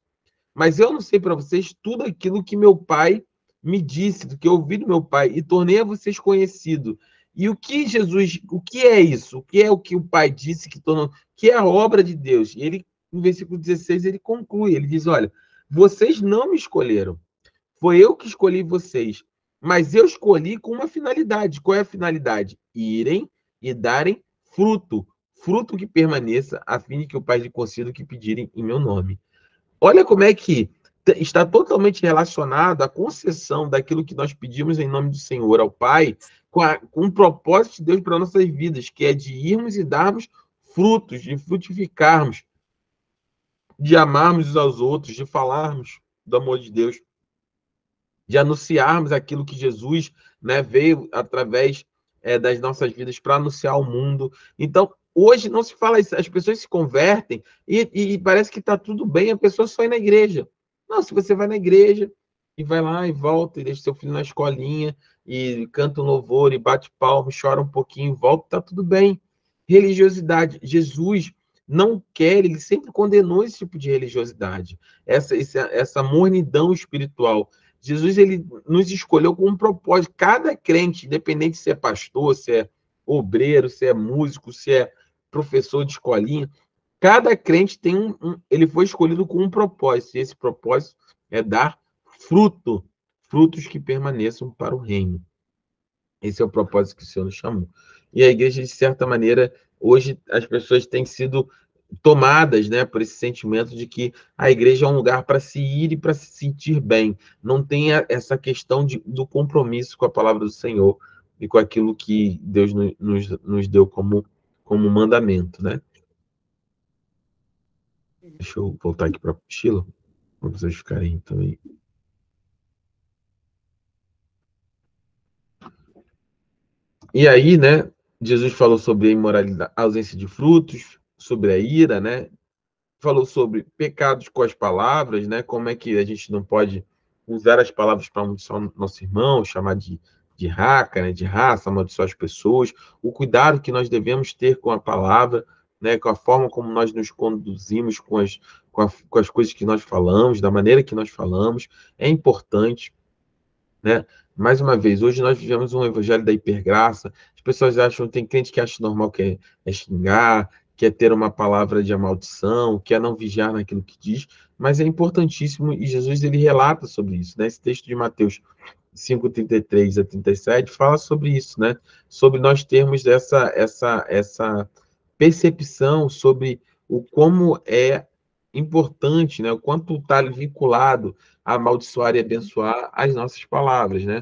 Mas eu não sei para vocês tudo aquilo que meu pai me disse, do que eu ouvi do meu pai, e tornei a vocês conhecido. E o que Jesus, o que é isso? O que é o que o pai disse que tornou, que é a obra de Deus? E ele, no versículo 16, ele conclui, ele diz: olha, vocês não me escolheram, foi eu que escolhi vocês, mas eu escolhi com uma finalidade. Qual é a finalidade? Irem e darem fruto, fruto que permaneça, a fim de que o Pai lhe conceda o que pedirem em meu nome. Olha como é que está totalmente relacionado à concessão daquilo que nós pedimos em nome do Senhor ao Pai, com o propósito de Deus para nossas vidas, que é de irmos e darmos frutos, de frutificarmos, de amarmos uns aos outros, de falarmos do amor de Deus, de anunciarmos aquilo que Jesus, né, veio através das nossas vidas para anunciar ao mundo. Então, hoje não se fala isso, as pessoas se convertem e parece que está tudo bem, a pessoa só ir na igreja. Não, se você vai na igreja e vai lá e volta e deixa seu filho na escolinha e canta um louvor e bate palma, chora um pouquinho, volta, está tudo bem. Religiosidade. Jesus não quer, ele sempre condenou esse tipo de religiosidade, essa mornidão espiritual. Jesus, ele nos escolheu com um propósito. Cada crente, independente se é pastor, se é obreiro, se é músico, se é professor de escolinha, cada crente tem ele foi escolhido com um propósito, e esse propósito é dar fruto, frutos que permaneçam para o reino. Esse é o propósito que o Senhor nos chamou. E a igreja, de certa maneira, hoje as pessoas têm sido tomadas, né, por esse sentimento de que a igreja é um lugar para se ir e para se sentir bem. Não tem essa questão do compromisso com a palavra do Senhor e com aquilo que Deus nos deu como mandamento, né? Deixa eu voltar aqui para a apostila, para vocês ficarem também. E aí, né, Jesus falou sobre a imoralidade, a ausência de frutos, sobre a ira, né? Falou sobre pecados com as palavras, né? Como é que a gente não pode usar as palavras para amaldiçoar nosso irmão, chamar de raca, né? De raça, amaldiçoar as pessoas. O cuidado que nós devemos ter com a palavra, né? Com a forma como nós nos conduzimos, com as coisas que nós falamos, da maneira que nós falamos, é importante, né? Mais uma vez, hoje nós vivemos um evangelho da hipergraça. As pessoas acham, tem crente que acha normal que é xingar, quer ter uma palavra de maldição, quer não vigiar naquilo que diz, mas é importantíssimo, e Jesus ele relata sobre isso, né? Esse texto de Mateus 5:33 a 37 fala sobre isso, né? Sobre nós termos essa percepção sobre o como é importante, né? O quanto está vinculado a amaldiçoar e abençoar as nossas palavras, né?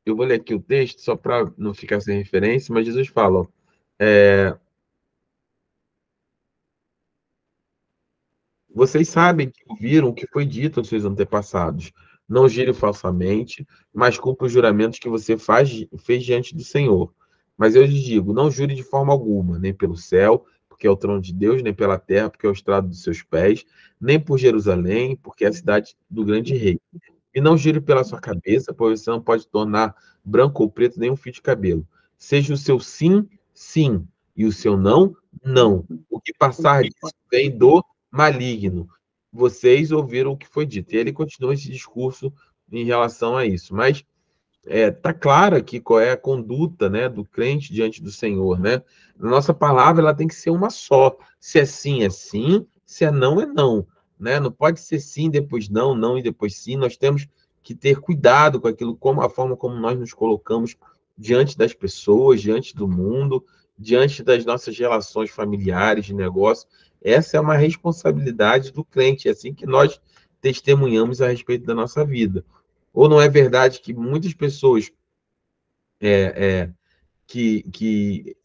Eu vou ler aqui o texto só para não ficar sem referência, mas Jesus fala, ó, vocês sabem que ouviram o que foi dito aos seus antepassados. Não gire falsamente, mas cumpra os juramentos que você fez diante do Senhor. Mas eu lhes digo, não jure de forma alguma, nem pelo céu, porque é o trono de Deus, nem pela terra, porque é o estrado dos seus pés, nem por Jerusalém, porque é a cidade do grande rei. E não jure pela sua cabeça, pois você não pode tornar branco ou preto nenhum fio de cabelo. Seja o seu sim, sim, e o seu não, não. O que passar disso vem do maligno. Vocês ouviram o que foi dito. E ele continua esse discurso em relação a isso. Mas está claro aqui qual é a conduta, né, do crente diante do Senhor, né? A nossa palavra ela tem que ser uma só. Se é sim, é sim. Se é não, né? Não pode ser sim, depois não, não e depois sim. Nós temos que ter cuidado com aquilo, como a forma como nós nos colocamos diante das pessoas, diante do mundo, diante das nossas relações familiares, de negócio. Essa é uma responsabilidade do crente, é assim que nós testemunhamos a respeito da nossa vida. Ou não é verdade que muitas pessoas que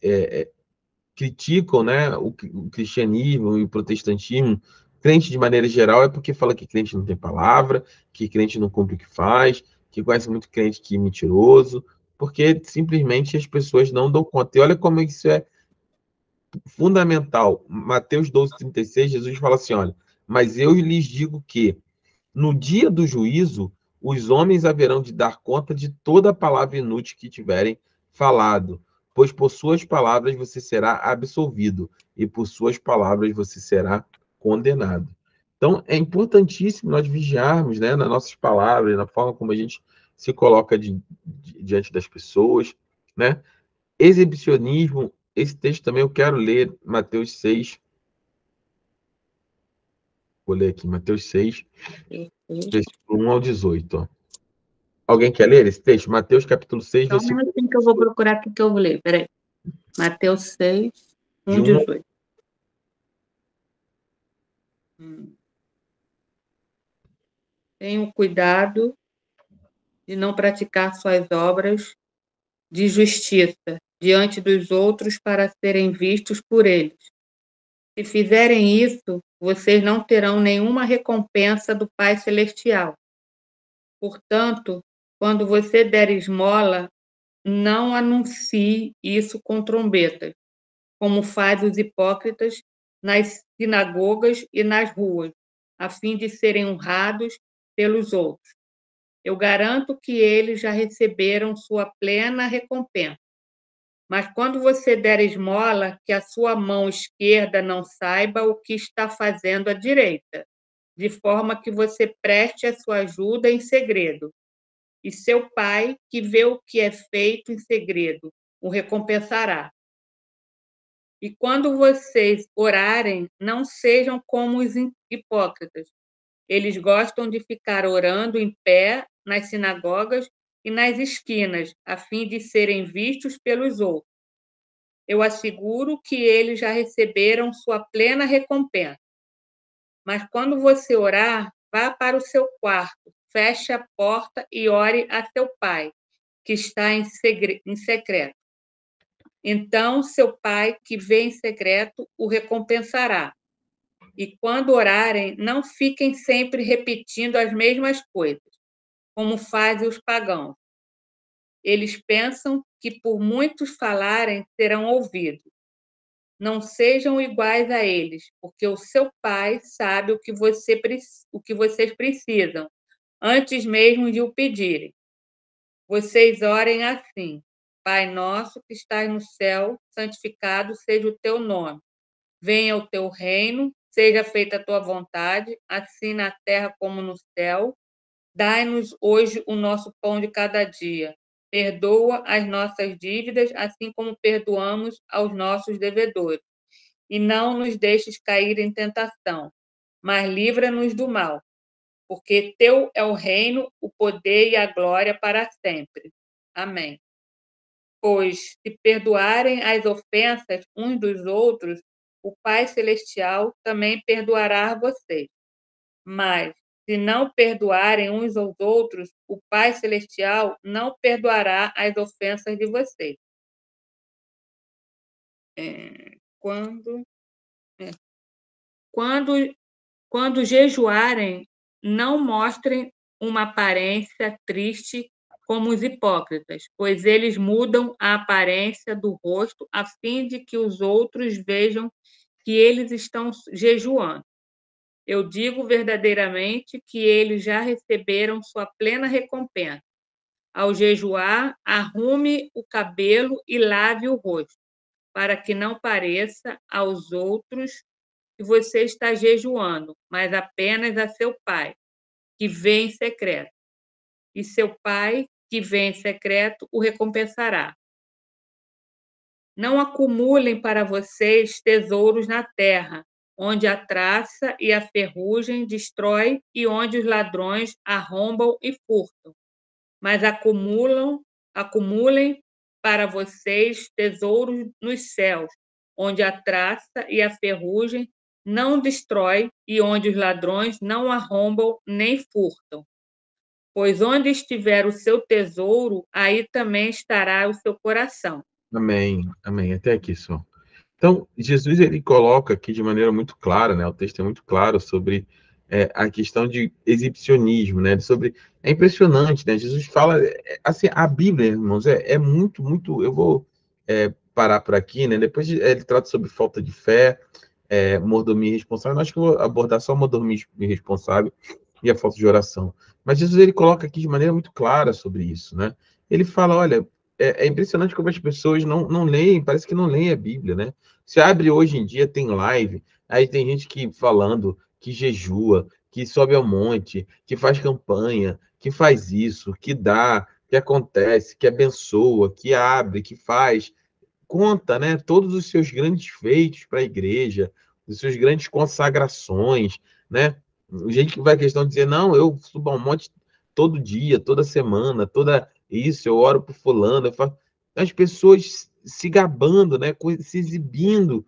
criticam, né, o cristianismo e o protestantismo, crente de maneira geral, é porque fala que crente não tem palavra, que crente não cumpre o que faz, que conhece muito crente que é mentiroso, porque simplesmente as pessoas não dão conta. E olha como isso é fundamental. Mateus 12:36, Jesus fala assim, olha, mas eu lhes digo que no dia do juízo, os homens haverão de dar conta de toda a palavra inútil que tiverem falado, pois por suas palavras você será absolvido, e por suas palavras você será condenado. Então, é importantíssimo nós vigiarmos, né, nas nossas palavras, na forma como a gente se coloca diante das pessoas, né? Exibicionismo, esse texto também eu quero ler, Mateus 6. Vou ler aqui, Mateus 6, versículo 1 ao 18. Ó. Alguém quer ler esse texto? Mateus capítulo 6, Só um versículo minutinho que eu vou procurar aqui que eu vou ler. Peraí. Mateus 6, 1, 18. Tenham cuidado de não praticar suas obras de justiça diante dos outros para serem vistos por eles. Se fizerem isso, vocês não terão nenhuma recompensa do Pai Celestial. Portanto, quando você der esmola, não anuncie isso com trombetas, como fazem os hipócritas nas sinagogas e nas ruas, a fim de serem honrados pelos outros. Eu garanto que eles já receberam sua plena recompensa. Mas quando você der esmola, que a sua mão esquerda não saiba o que está fazendo a direita, de forma que você preste a sua ajuda em segredo. E seu pai, que vê o que é feito em segredo, o recompensará. E quando vocês orarem, não sejam como os hipócritas. Eles gostam de ficar orando em pé nas sinagogas e nas esquinas, a fim de serem vistos pelos outros. Eu asseguro que eles já receberam sua plena recompensa. Mas quando você orar, vá para o seu quarto, feche a porta e ore a seu pai, que está em secreto. Então, seu pai, que vê em secreto, o recompensará. E quando orarem, não fiquem sempre repetindo as mesmas coisas, como fazem os pagãos. Eles pensam que por muitos falarem serão ouvidos. Não sejam iguais a eles, porque o seu pai sabe o que vocês precisam, antes mesmo de o pedirem. Vocês orem assim: Pai nosso que estás no céu, santificado seja o teu nome. Venha o teu reino, seja feita a tua vontade, assim na terra como no céu. Dai-nos hoje o nosso pão de cada dia. Perdoa as nossas dívidas, assim como perdoamos aos nossos devedores. E não nos deixes cair em tentação, mas livra-nos do mal, porque teu é o reino, o poder e a glória para sempre. Amém. Pois, se perdoarem as ofensas uns dos outros, o Pai Celestial também perdoará a vocês. Mas, se não perdoarem uns aos outros, o Pai Celestial não perdoará as ofensas de vocês. Quando jejuarem, não mostrem uma aparência triste como os hipócritas, pois eles mudam a aparência do rosto a fim de que os outros vejam que eles estão jejuando. Eu digo verdadeiramente que eles já receberam sua plena recompensa. Ao jejuar, arrume o cabelo e lave o rosto, para que não pareça aos outros que você está jejuando, mas apenas a seu pai, que vê em secreto. E seu pai, que vê em secreto, o recompensará. Não acumulem para vocês tesouros na terra, onde a traça e a ferrugem destrói e onde os ladrões arrombam e furtam. Mas acumulem para vocês tesouros nos céus, onde a traça e a ferrugem não destrói e onde os ladrões não arrombam nem furtam. Pois onde estiver o seu tesouro, aí também estará o seu coração. Amém, amém. Até aqui só. Então, Jesus ele coloca aqui de maneira muito clara, né? O texto é muito claro sobre a questão de exibicionismo, né? Sobre é impressionante, né? Jesus fala assim, a Bíblia, irmãos, é muito, muito. Eu vou parar por aqui, né? Depois ele trata sobre falta de fé, mordomia irresponsável. Eu acho que eu vou abordar só mordomia irresponsável, e a falta de oração. Mas Jesus, ele coloca aqui de maneira muito clara sobre isso, né? Ele fala, olha, é impressionante como as pessoas não leem, parece que não leem a Bíblia, né? Você abre hoje em dia, tem live, aí tem gente que falando que jejua, que sobe ao monte, que faz campanha, que faz isso, que dá, que acontece, que abençoa, que abre, que faz, conta, né, todos os seus grandes feitos para a igreja, os seus grandes consagrações, né? Gente que vai questão de dizer, não, eu subo ao monte todo dia, toda semana, toda isso, eu oro por fulano, eu faço... As pessoas se gabando, né, se exibindo.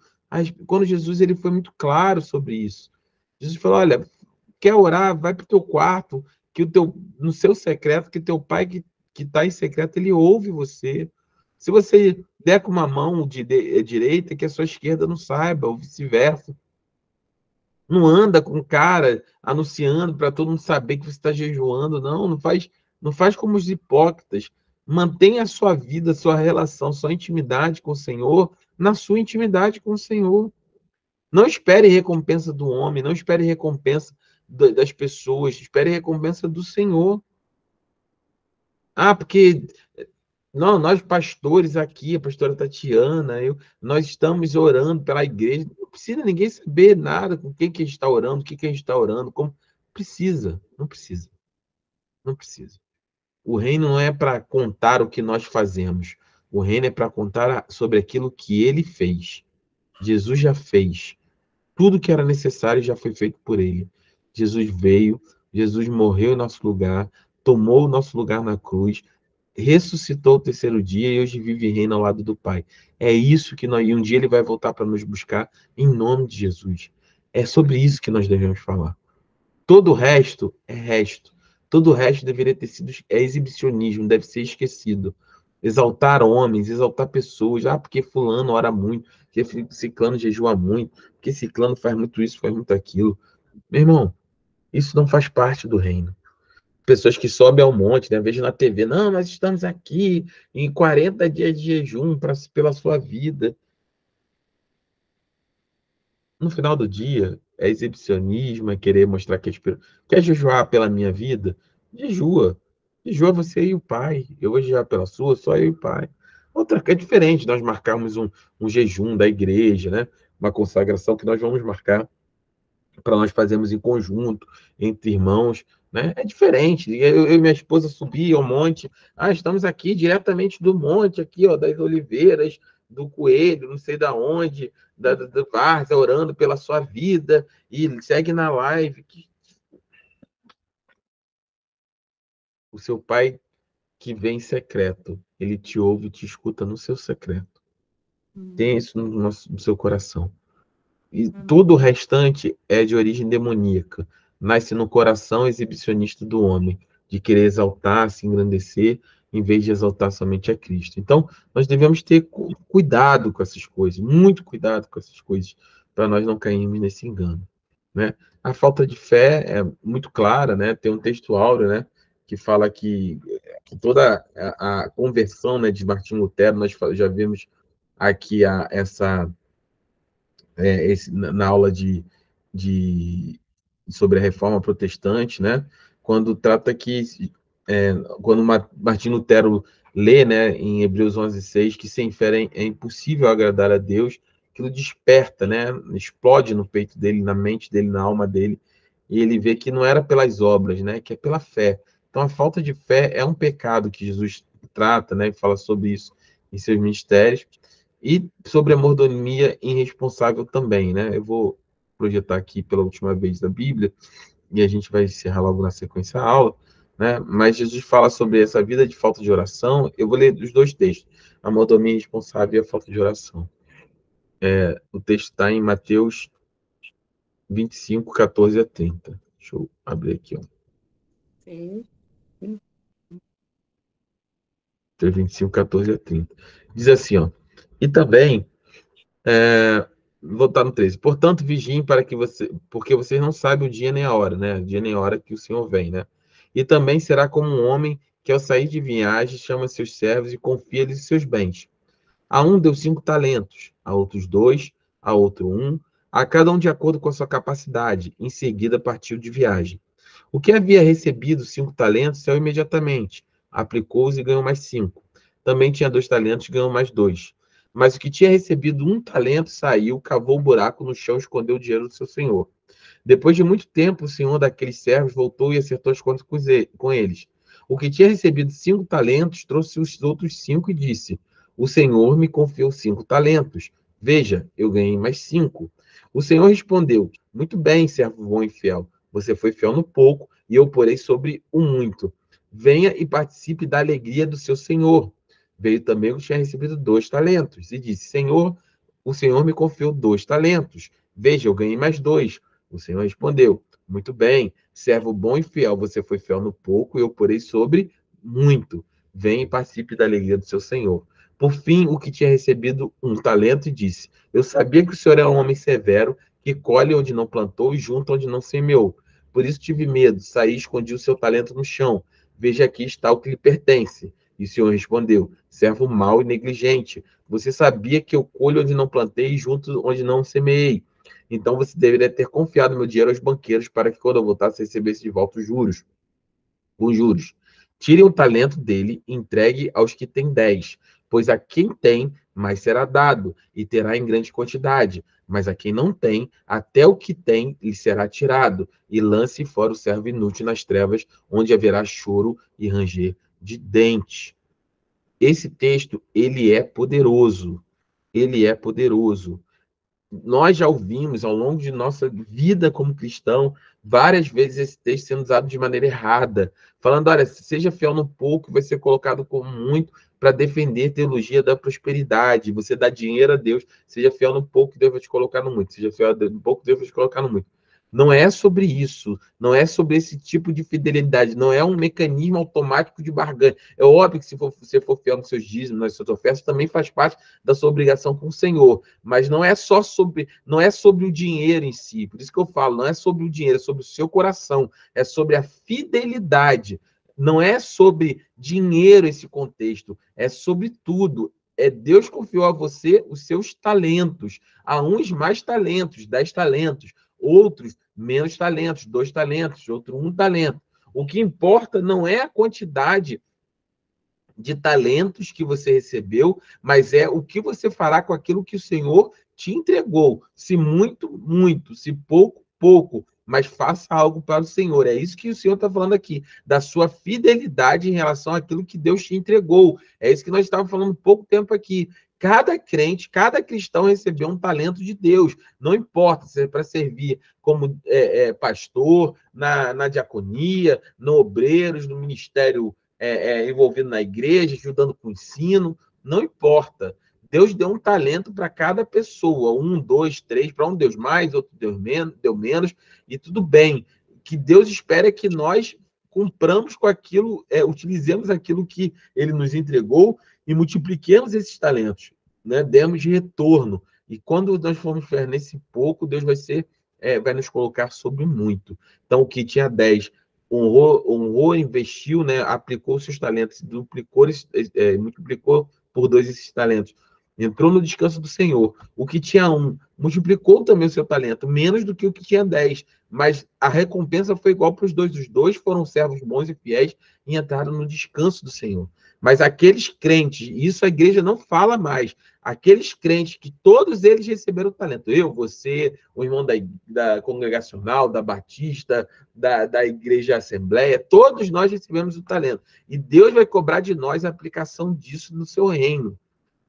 Quando Jesus, ele foi muito claro sobre isso. Jesus falou, olha, quer orar, vai para o teu quarto, que no seu secreto, que teu pai que está em secreto, ele ouve você. Se você der com uma mão direita, que a sua esquerda não saiba, ou vice-versa. Não anda com cara anunciando para todo mundo saber que você está jejuando, não faz como os hipócritas. Mantenha a sua vida, a sua relação, sua intimidade com o Senhor, na sua intimidade com o Senhor. Não espere recompensa do homem, não espere recompensa das pessoas, espere recompensa do Senhor. Porque não, nós pastores aqui, a pastora Tatiana, nós estamos orando pela igreja. Não precisa ninguém saber nada com quem que a gente está orando, o que que a gente está orando, como precisa, não precisa, não precisa. O reino não é para contar o que nós fazemos. O reino é para contar sobre aquilo que ele fez. Jesus já fez. Tudo que era necessário já foi feito por ele. Jesus veio, Jesus morreu em nosso lugar, tomou o nosso lugar na cruz, ressuscitou o terceiro dia e hoje vive e reina ao lado do Pai. É isso que nós... E um dia ele vai voltar para nos buscar em nome de Jesus. É sobre isso que nós devemos falar. Todo o resto é resto. Todo o resto deveria ter sido exibicionismo, deve ser esquecido. Exaltar homens, exaltar pessoas. Porque fulano ora muito, porque ciclano jejua muito, porque ciclano faz muito isso, faz muito aquilo. Meu irmão, isso não faz parte do reino. Pessoas que sobem ao monte, né? Vejo na TV, não, nós estamos aqui em 40 dias de jejum pela sua vida. No final do dia, é exibicionismo, é querer mostrar que quer jejuar pela minha vida? Jejua. Jejua você e o Pai. Eu vou jejuar pela sua, só eu e o Pai. Outra que é diferente, nós marcarmos um jejum da igreja, né? Uma consagração que nós vamos marcar para nós fazermos em conjunto, entre irmãos, né? É diferente. Eu e minha esposa subir ao monte. Estamos aqui diretamente do monte, aqui, ó, das oliveiras, do coelho, não sei da onde, da Várzea, orando pela sua vida, e segue na live. O seu pai que vem em secreto, ele te ouve e te escuta no seu secreto. Tem isso no seu coração. E tudo o restante é de origem demoníaca. Nasce no coração exibicionista do homem, de querer exaltar, se engrandecer, em vez de exaltar somente a Cristo. Então, nós devemos ter cuidado com essas coisas, muito cuidado com essas coisas, para nós não cairmos nesse engano, né? A falta de fé é muito clara, né? Tem um texto áureo, né, que fala que toda a conversão, né, de Martim Lutero, nós já vimos aqui na aula sobre a reforma protestante, né? Quando trata que, quando Martim Lutero lê, né, em Hebreus 11:6, que sem fé é impossível agradar a Deus, aquilo desperta, né? Explode no peito dele, na mente dele, na alma dele, e ele vê que não era pelas obras, né? Que é pela fé. Então, a falta de fé é um pecado que Jesus trata, né? E fala sobre isso em seus ministérios. E sobre a mordomia irresponsável também, né? Eu vou projetar aqui pela última vez da Bíblia, e a gente vai encerrar logo na sequência a aula, né? Mas Jesus fala sobre essa vida de falta de oração. Eu vou ler os dois textos, a mordomia irresponsável e a falta de oração. O texto está em Mateus 25, 14 a 30. Deixa eu abrir aqui, ó. Sim. Mateus 25, 14 a 30. Diz assim, ó. E também... vou estar no 13. Portanto, vigiem porque vocês não sabem o dia nem a hora, né? O dia nem a hora que o Senhor vem, né? E também será como um homem que, ao sair de viagem, chama seus servos e confia-lhes os seus bens. A um deu 5 talentos, a outros 2, a outro 1, a cada um de acordo com a sua capacidade. Em seguida, partiu de viagem. O que havia recebido 5 talentos saiu imediatamente, aplicou-os e ganhou mais 5. Também tinha 2 talentos e ganhou mais 2. Mas o que tinha recebido 1 talento saiu, cavou um buraco no chão e escondeu o dinheiro do seu senhor. Depois de muito tempo, o senhor daqueles servos voltou e acertou as contas com eles. O que tinha recebido 5 talentos trouxe os outros 5 e disse: O senhor me confiou 5 talentos. Veja, eu ganhei mais 5. O senhor respondeu: Muito bem, servo bom e fiel. Você foi fiel no pouco e eu porei sobre o muito. Venha e participe da alegria do seu senhor. Veio também o que tinha recebido 2 talentos e disse: Senhor, o senhor me confiou 2 talentos. Veja, eu ganhei mais 2. O senhor respondeu: Muito bem, servo bom e fiel. Você foi fiel no pouco e eu porei sobre muito. Venha e participe da alegria do seu senhor. Por fim, o que tinha recebido 1 talento e disse: Eu sabia que o senhor é um homem severo, que colhe onde não plantou e junta onde não semeou. Por isso tive medo, saí e escondi o seu talento no chão. Veja, aqui está o que lhe pertence. E o senhor respondeu: Servo mau e negligente. Você sabia que eu colho onde não plantei e junto onde não semeei. Então você deveria ter confiado meu dinheiro aos banqueiros para que quando eu voltasse recebesse de volta os juros. Com juros. Tirem o talento dele e entregue aos que têm 10, pois a quem tem, mais será dado, e terá em grande quantidade. Mas a quem não tem, até o que tem lhe será tirado, e lance fora o servo inútil nas trevas, onde haverá choro e ranger de dentes. Esse texto, ele é poderoso. Ele é poderoso. Nós já ouvimos ao longo de nossa vida como cristão várias vezes esse texto sendo usado de maneira errada, falando: olha, seja fiel no pouco, vai ser colocado como muito para defender a teologia da prosperidade. Você dá dinheiro a Deus, seja fiel no pouco, Deus vai te colocar no muito. Seja fiel no pouco, Deus vai te colocar no muito. Não é sobre isso, não é sobre esse tipo de fidelidade, não é um mecanismo automático de barganha. É óbvio que se você for fiel nos seus dízimos, nas suas ofertas, também faz parte da sua obrigação com o Senhor. Mas não é só sobre, não é sobre o dinheiro em si. Por isso que eu falo, não é sobre o dinheiro, é sobre o seu coração, é sobre a fidelidade. Não é sobre dinheiro esse contexto, é sobre tudo. É Deus confiou a você os seus talentos. A uns mais talentos, 10 talentos, outros menos talentos, 2 talentos, outro 1 talento. O que importa não é a quantidade de talentos que você recebeu, mas é o que você fará com aquilo que o Senhor te entregou. Se muito, muito, se pouco, pouco, mas faça algo para o Senhor. É isso que o Senhor está falando aqui, da sua fidelidade em relação àquilo que Deus te entregou. É isso que nós estávamos falando pouco tempo aqui. Cada crente, cada cristão recebeu um talento de Deus. Não importa se é para servir como pastor, na diaconia, no obreiros, no ministério envolvido na igreja, ajudando com o ensino, não importa. Deus deu um talento para cada pessoa, 1, 2, 3, para um Deus mais, outro Deus menos, deu menos, e tudo bem. O que Deus espera é que nós cumpramos com aquilo, utilizemos aquilo que Ele nos entregou e multipliquemos esses talentos, né? Demos de retorno. E quando nós formos fiel nesse pouco, Deus vai nos colocar sobre muito. Então, o que tinha 10 honrou, investiu, né, aplicou seus talentos, multiplicou por 2 esses talentos. Entrou no descanso do Senhor. O que tinha 1, multiplicou também o seu talento, menos do que o que tinha 10. Mas a recompensa foi igual para os dois. Os dois foram servos bons e fiéis e entraram no descanso do Senhor. Mas aqueles crentes, isso a igreja não fala mais, aqueles crentes que todos eles receberam talento, eu, você, o irmão da congregacional, da batista, da igreja assembleia, todos nós recebemos o talento. E Deus vai cobrar de nós a aplicação disso no seu reino.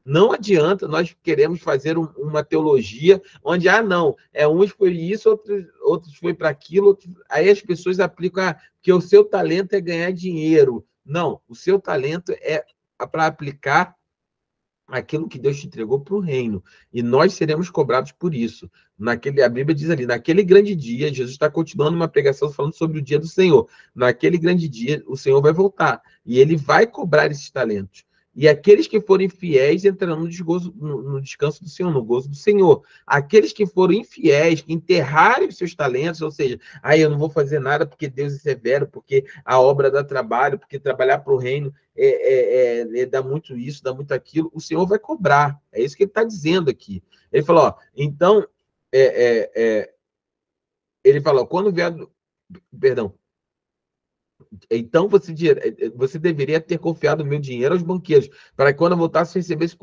Não adianta nós queremos fazer uma teologia onde, não, uns foi isso, outros foi para aquilo, aí as pessoas aplicam, que o seu talento é ganhar dinheiro. Não, o seu talento é para aplicar aquilo que Deus te entregou para o reino. E nós seremos cobrados por isso. A Bíblia diz ali, naquele grande dia, Jesus está continuando uma pregação falando sobre o dia do Senhor. Naquele grande dia, o Senhor vai voltar. E ele vai cobrar esses talentos. E aqueles que forem fiéis entrarão no descanso do Senhor, no gozo do Senhor. Aqueles que forem infiéis, que enterrarem os seus talentos, ou seja, eu não vou fazer nada porque Deus é severo, porque a obra dá trabalho, porque trabalhar para o reino dá muito isso, dá muito aquilo, o Senhor vai cobrar. É isso que ele está dizendo aqui. Ele falou, ele falou, quando vier... Perdão. Então você deveria ter confiado o meu dinheiro aos banqueiros, para que quando eu voltasse, recebesse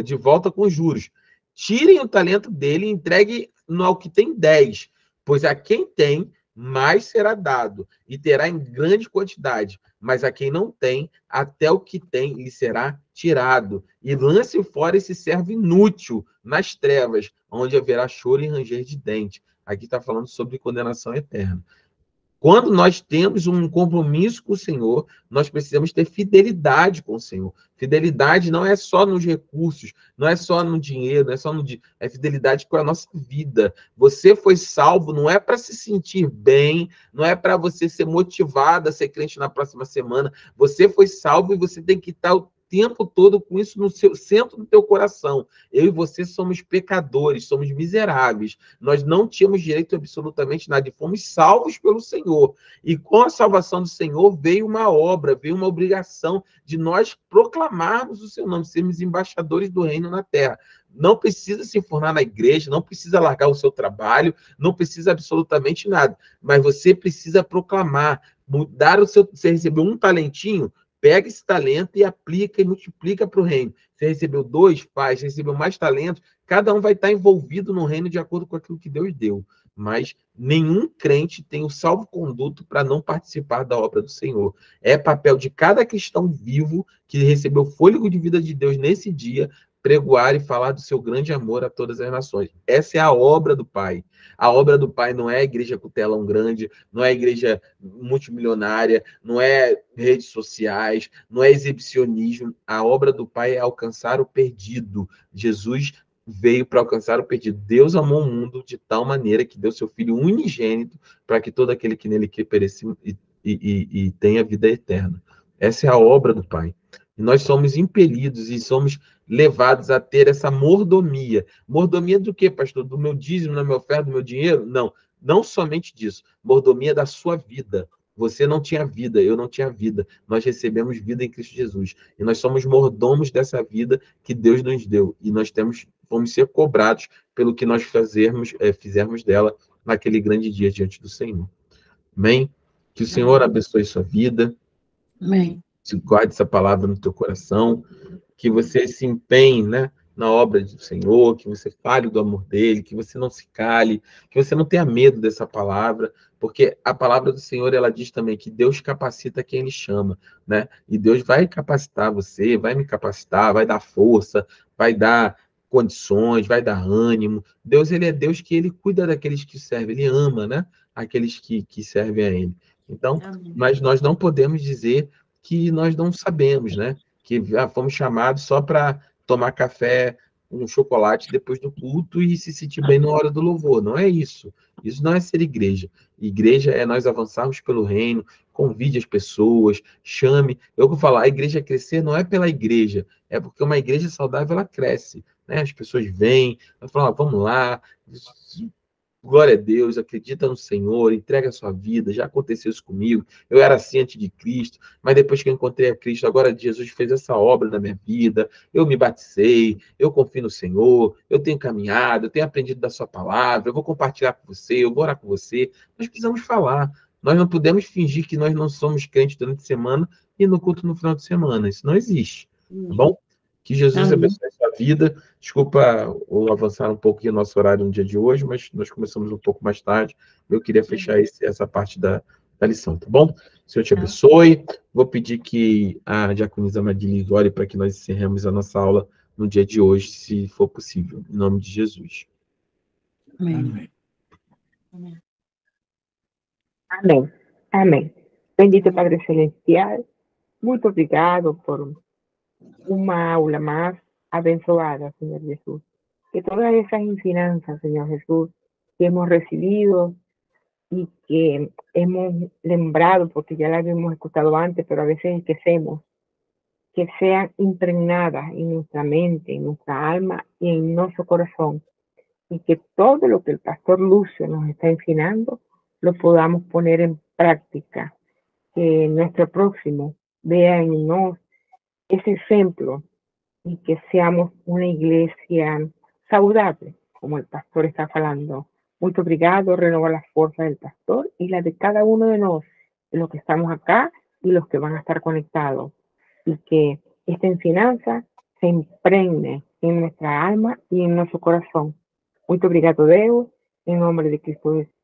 de volta com juros. Tirem o talento dele e entregue ao que tem 10, pois a quem tem, mais será dado, e terá em grande quantidade. Mas a quem não tem, até o que tem lhe será tirado. E lance fora esse servo inútil nas trevas, onde haverá choro e ranger de dente. Aqui está falando sobre condenação eterna. Quando nós temos um compromisso com o Senhor, nós precisamos ter fidelidade com o Senhor. Fidelidade não é só nos recursos, não é só no dinheiro, não é só é fidelidade com a nossa vida. Você foi salvo, não é para se sentir bem, não é para você ser motivado a ser crente na próxima semana. Você foi salvo e você tem que estar o tempo todo com isso no centro do teu coração. Eu e você somos pecadores, somos miseráveis. Nós não tínhamos direito a absolutamente nada e fomos salvos pelo Senhor. E com a salvação do Senhor veio uma obra, veio uma obrigação de nós proclamarmos o seu nome, sermos embaixadores do reino na terra. Não precisa se formar na igreja, não precisa largar o seu trabalho, não precisa absolutamente nada. Mas você precisa proclamar, mudar o seu... Você recebeu um talentinho, pega esse talento e aplica e multiplica para o reino. Você recebeu 2, faz. Você recebeu mais talentos, cada um vai estar envolvido no reino de acordo com aquilo que Deus deu. Mas nenhum crente tem o salvo-conduto para não participar da obra do Senhor. É papel de cada cristão vivo que recebeu o fôlego de vida de Deus nesse dia, pregoar e falar do seu grande amor a todas as nações. Essa é a obra do Pai. A obra do Pai não é a igreja com telão grande, não é a igreja multimilionária, não é redes sociais, não é exibicionismo. A obra do Pai é alcançar o perdido. Jesus veio para alcançar o perdido. Deus amou o mundo de tal maneira que deu seu Filho unigênito para que todo aquele que nele quer pereça e tenha vida eterna. Essa é a obra do Pai. E nós somos impelidos e somos levados a ter essa mordomia. Mordomia do quê, pastor? Do meu dízimo, da minha oferta, do meu dinheiro? Não, não somente disso. Mordomia da sua vida. Você não tinha vida, eu não tinha vida. Nós recebemos vida em Cristo Jesus. E nós somos mordomos dessa vida que Deus nos deu. E nós vamos ser cobrados pelo que nós fizermos dela naquele grande dia diante do Senhor. Amém? Que o Senhor abençoe sua vida. Amém. Guarde essa palavra no teu coração, que você se empenhe, né, na obra do Senhor, que você fale do amor dele, que você não se cale, que você não tenha medo dessa palavra, porque a palavra do Senhor, ela diz também que Deus capacita quem ele chama, né? E Deus vai capacitar você, vai me capacitar, vai dar força, vai dar condições, vai dar ânimo. Deus, ele é Deus que ele cuida daqueles que servem, ele ama, né, aqueles que servem a ele. Então, mas nós não podemos dizer que nós não sabemos, né? Que fomos chamados só para tomar café, um chocolate depois do culto e se sentir bem na hora do louvor. Não é isso. Isso não é ser igreja. Igreja é nós avançarmos pelo reino, convide as pessoas, chame. Eu vou falar, a igreja crescer não é pela igreja, é porque uma igreja saudável, ela cresce, né? As pessoas vêm, falam, vamos lá, glória a Deus, acredita no Senhor, entrega a sua vida. Já aconteceu isso comigo. Eu era assim antes de Cristo, mas depois que eu encontrei a Cristo, agora Jesus fez essa obra na minha vida. Eu me batizei, eu confio no Senhor, eu tenho caminhado, eu tenho aprendido da sua palavra, eu vou compartilhar com você, eu vou orar com você. Nós precisamos falar. Nós não podemos fingir que nós não somos crentes durante a semana e no culto no final de semana. Isso não existe, tá bom? Que Jesus abençoe a sua vida. Desculpa o avançar um pouco o nosso horário no dia de hoje, mas nós começamos um pouco mais tarde. Eu queria fechar essa parte da lição, tá bom? O Senhor te abençoe. Vou pedir que a diaconisa Madilis ore para que nós encerremos a nossa aula no dia de hoje, se for possível. Em nome de Jesus. Amém. Amén. Amén. Bendito Padre Celestial, muito obrigado por una aula más abençoada, Señor Jesús. Que todas esas enseñanzas, Señor Jesús, que hemos recibido y que hemos lembrado, porque ya las hemos escuchado antes, pero a veces esquecemos, que sean impregnadas en nuestra mente, en nuestra alma y en nuestro corazón. Y que todo lo que el pastor Lucio nos está enseñando lo podamos poner en práctica. Que nuestro próximo vea en nosotros ese ejemplo y que seamos una iglesia saludable, como el pastor está hablando. Muy obrigado, renova la fuerza del pastor y la de cada uno de nosotros los que estamos acá y los que van a estar conectados. Y que esta enseñanza se impregne en nuestra alma y en nuestro corazón. Muito obrigado, Deus, em nome de Cristo Jesus.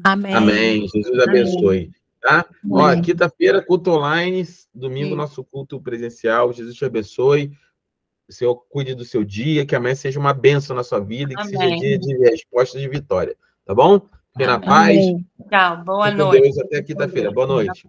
Amém. Amém. Jesus abençoe. Tá? Ó, Amém. quinta-feira, culto online, domingo, Sim. nosso culto presencial. Jesus te abençoe. O Senhor cuide do seu dia, que amanhã seja uma bênção na sua vida e que seja Amém. dia de resposta de vitória. Tá bom? Fique na Amém. paz. Amém. Tchau, boa Fique com noite. Deus até quinta-feira. Boa noite.